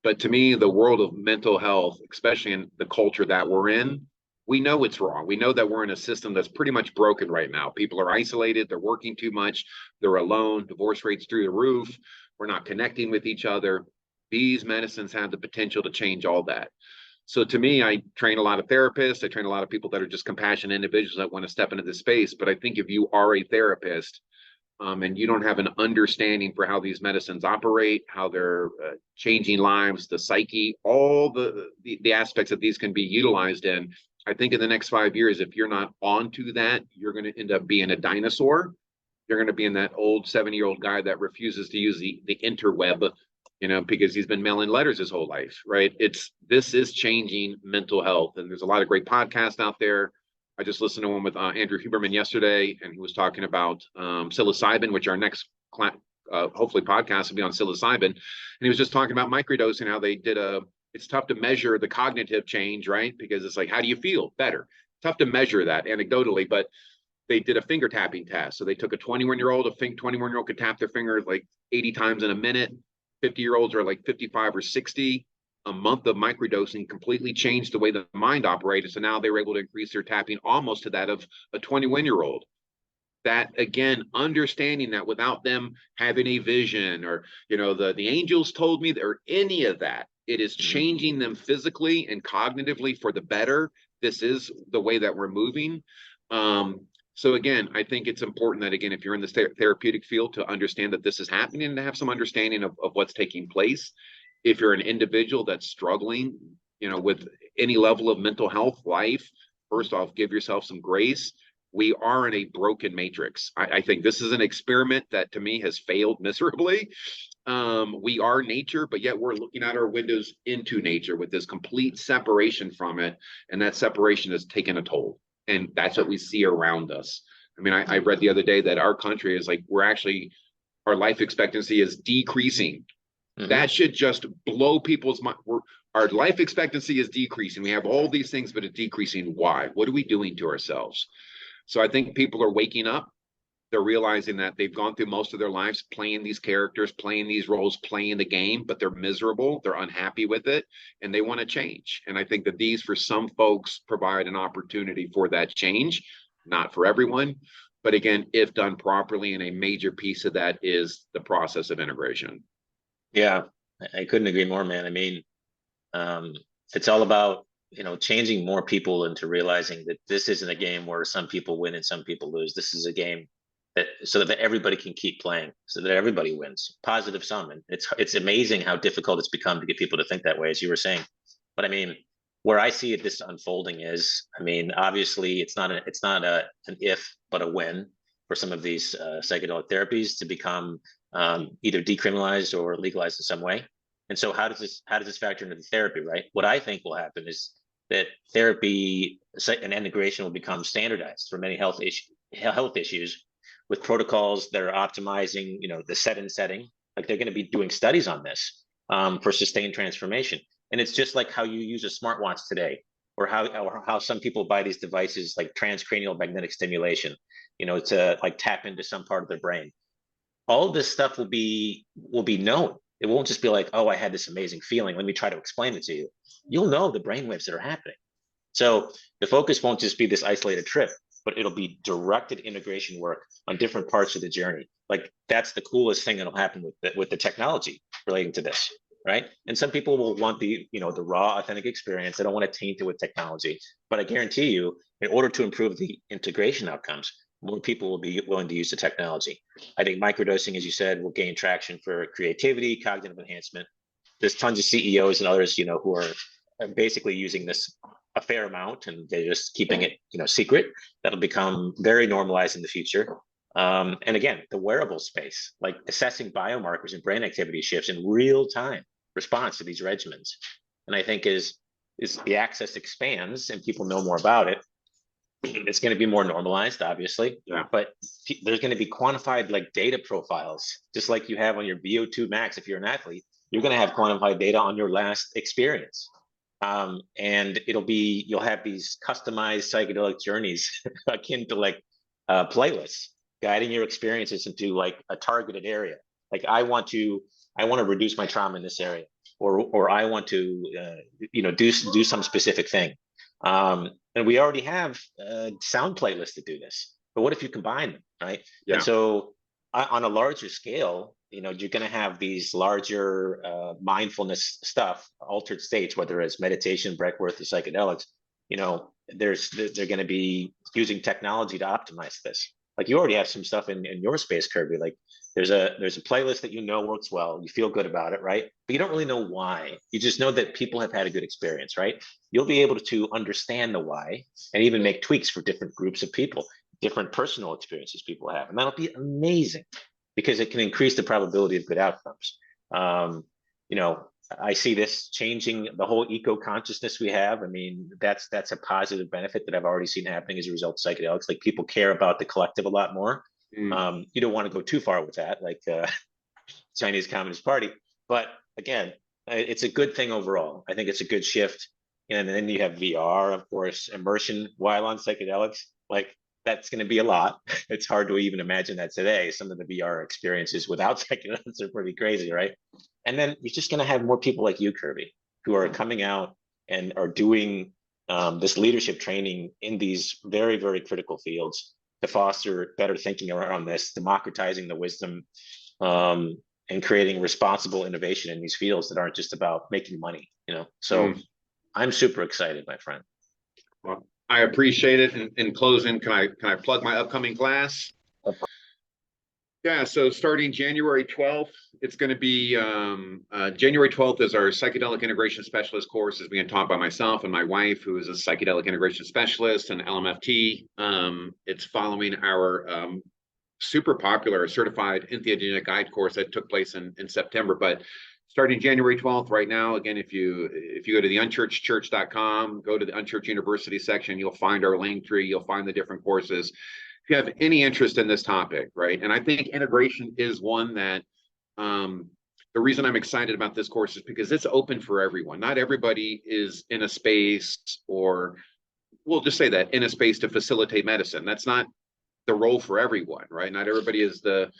But to me, the world of mental health, especially in the culture that we're in, we know it's wrong. We know that we're in a system that's pretty much broken right now. People are isolated, they're working too much, they're alone, divorce rates through the roof, we're not connecting with each other. These medicines have the potential to change all that. So to me, I train a lot of therapists. I train a lot of people that are just compassionate individuals that want to step into this space. But I think if you are a therapist, and you don't have an understanding for how these medicines operate, how they're changing lives, the psyche, all the aspects that these can be utilized in, I think in the next 5 years, if you're not onto that, you're going to end up being a dinosaur. You're going to be in that old 70-year-old guy that refuses to use the interweb, because he's been mailing letters his whole life, right? This is changing mental health, and there's a lot of great podcasts out there. I just listened to one with Andrew Huberman yesterday, and he was talking about psilocybin, which our next hopefully podcast will be on psilocybin. And he was just talking about microdosing, how they did it's tough to measure the cognitive change, right? Because it's like, how do you feel? Better. Tough to measure that anecdotally, but they did a finger tapping test. So they took a 21-year-old, 21-year-old could tap their finger like 80 times in a minute. 50-year-olds are like 55 or 60. A month of microdosing completely changed the way the mind operated. So now they were able to increase their tapping almost to that of a 21-year-old. That, again, understanding that without them having a vision or, the angels told me, or any of that, it is changing them physically and cognitively for the better. This is the way that we're moving. So again, I think it's important that, again, if you're in the therapeutic field, to understand that this is happening and to have some understanding of what's taking place. If you're an individual that's struggling, with any level of mental health life, first off, give yourself some grace. We are in a broken matrix. I think this is an experiment that to me has failed miserably. We are nature, but yet we're looking out our windows into nature with this complete separation from it. And that separation has taken a toll. And that's what we see around us. I mean, I read the other day that our country is like, our life expectancy is decreasing. That should just blow people's mind. Our life expectancy is decreasing. We have all these things, but it's decreasing. Why? What are we doing to ourselves? So I think people are waking up. They're realizing that they've gone through most of their lives playing these characters, playing these roles, playing the game, but they're miserable. They're unhappy with it, and they want to change. And I think that these, for some folks, provide an opportunity for that change. Not for everyone, but again, if done properly, and a major piece of that is the process of integration. Yeah, I couldn't agree more, man. I mean, it's all about, changing more people into realizing that this isn't a game where some people win and some people lose. This is a game so that everybody can keep playing, so that everybody wins, positive sum. And it's amazing how difficult it's become to get people to think that way, as you were saying. But I mean, where I see this unfolding is, I mean, obviously it's not an if, but a when for some of these psychedelic therapies to become either decriminalized or legalized in some way. And so how does this factor into the therapy, right? What I think will happen is that therapy and integration will become standardized for many health issues, with protocols that are optimizing, the setting. Like they're going to be doing studies on this for sustained transformation. And it's just like how you use a smartwatch today, or how some people buy these devices like transcranial magnetic stimulation, to like tap into some part of their brain. All of this stuff will be known. It won't just be like, oh, I had this amazing feeling, let me try to explain it to you. You'll know the brainwaves that are happening. So the focus won't just be this isolated trip, but it'll be directed integration work on different parts of the journey. Like that's the coolest thing that'll happen with the technology relating to this, right? And some people will want the raw, authentic experience. They don't want to taint it with technology. But I guarantee you, in order to improve the integration outcomes, more people will be willing to use the technology. I think microdosing, as you said, will gain traction for creativity, cognitive enhancement. There's tons of CEOs and others, who are basically using this a fair amount, and they're just keeping it, secret. That'll become very normalized in the future. And again, the wearable space, like assessing biomarkers and brain activity shifts in real time response to these regimens. And I think as the access expands and people know more about it, it's going to be more normalized, obviously. Yeah. But there's going to be quantified like data profiles, just like you have on your VO2 max. If you're an athlete, you're going to have quantified data on your last experience. And you'll have these customized psychedelic journeys akin to like playlists guiding your experiences into like a targeted area. Like I want to reduce my trauma in this area, or I want to do some specific thing. And we already have sound playlists to do this. But what if you combine them, right? Yeah. And so on a larger scale, you're going to have these larger mindfulness stuff, altered states, whether it's meditation, breathwork, or psychedelics. They're going to be using technology to optimize this. like you already have some stuff in your space, Kirby. Like there's a playlist that you know works well. You feel good about it, right? But you don't really know why. You just know that people have had a good experience, right? You'll be able to understand the why and even make tweaks for different groups of people, different personal experiences people have. And that'll be amazing because it can increase the probability of good outcomes. You know, I see this changing the whole eco consciousness we have. I mean, that's a positive benefit that I've already seen happening as a result of psychedelics. Like people care about the collective a lot more. You don't want to go too far with that, like Chinese Communist Party. But again, it's a good thing overall. I think it's a good shift. And then you have VR, of course, immersion while on psychedelics. Like that's going to be a lot. It's hard to even imagine that today. Some of the VR experiences without psychedelics are pretty crazy, right? And then you're just going to have more people like you, Kirby, who are coming out and are doing this leadership training in these very, very critical fields to foster better thinking around this, democratizing the wisdom, and creating responsible innovation in these fields that aren't just about making money, you know? So I'm super excited, my friend. Well, I appreciate it. In closing, can I plug my upcoming class? Yeah, so starting January 12th, it's going to be January 12th is our Psychedelic Integration Specialist course. Is being taught by myself and my wife, who is a Psychedelic Integration Specialist and LMFT. It's following our super popular certified entheogenic guide course that took place in September. But starting January 12th, right now, again, if you go to the unchurchedchurch.com, go to the Unchurched University section, you'll find our link tree, you'll find the different courses. If you have any interest in this topic, right? And I think integration is one that the reason I'm excited about this course is because it's open for everyone. Not everybody is in a space, or we'll just say that, in a space to facilitate medicine. That's not the role for everyone, right? Not everybody is the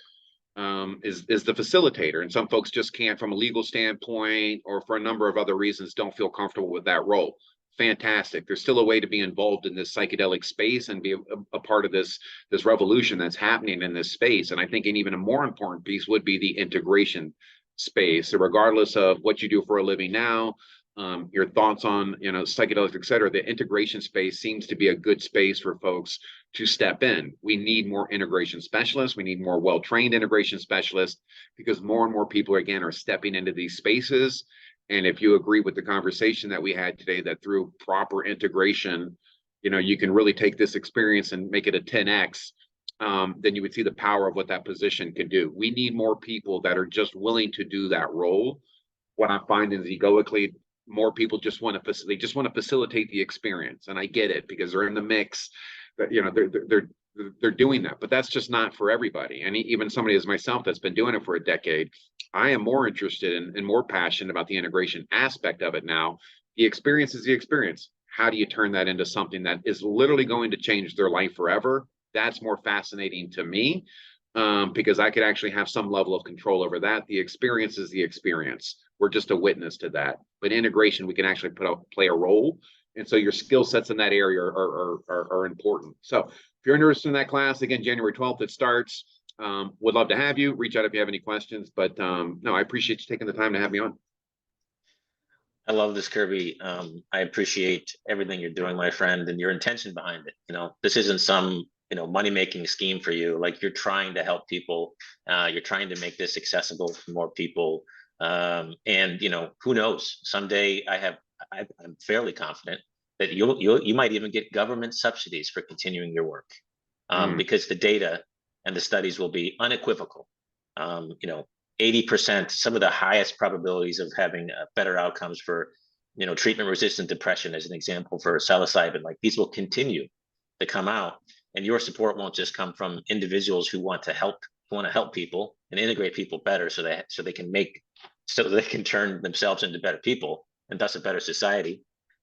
facilitator, and some folks just can't, from a legal standpoint or for a number of other reasons, don't feel comfortable with that role. Fantastic. There's still a way to be involved in this psychedelic space and be a part of this revolution that's happening in this space. And I think an even a more important piece would be the integration space. So regardless of what you do for a living now, your thoughts on, you know, psychedelics, et cetera, the integration space seems to be a good space for folks to step in. We need more integration specialists. We need more well-trained integration specialists, because more and more people, again, are stepping into these spaces. And if you agree with the conversation that we had today, that through proper integration, you know, you can really take this experience and make it a 10x, then you would see the power of what that position can do. We need more people that are just willing to do that role. What I'm finding is egoically, more people just want to facilitate the experience. And I get it, because they're in the mix, that, you know, they're doing that, but that's just not for everybody. And even somebody as myself that's been doing it for a decade, I am more interested in and more passionate about the integration aspect of it now. The experience is the experience. How do you turn that into something that is literally going to change their life forever? That's more fascinating to me, because I could actually have some level of control over that. The experience is the experience. We're just a witness to that. But integration, we can actually play a role. And so your skill sets in that area are important. So if you're interested in that class, again, January 12th, it starts. Would love to have you. Reach out if you have any questions. But no, I appreciate you taking the time to have me on. I love this, Kirby. I appreciate everything you're doing, my friend, and your intention behind it. You know, this isn't some, you know, money-making scheme for you. Like, you're trying to help people. You're trying to make this accessible to more people. And, you know, who knows? Someday I'm fairly confident that you might even get government subsidies for continuing your work, because the data and the studies will be unequivocal. You know, 80%, some of the highest probabilities of having better outcomes for, you know, treatment-resistant depression, as an example, for psilocybin. Like, these will continue to come out, and your support won't just come from individuals who want to help people and integrate people better, so they can turn themselves into better people and thus a better society.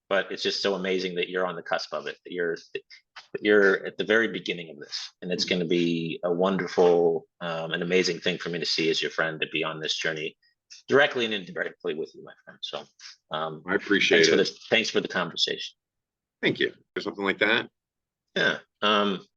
But it's just so amazing that you're on the cusp of it, that you're at the very beginning of this, and it's going to be a wonderful, an amazing thing for me to see as your friend, to be on this journey directly and indirectly with you, my friend. So I appreciate it. Thanks for the conversation. Thank you. Or something like that. Yeah.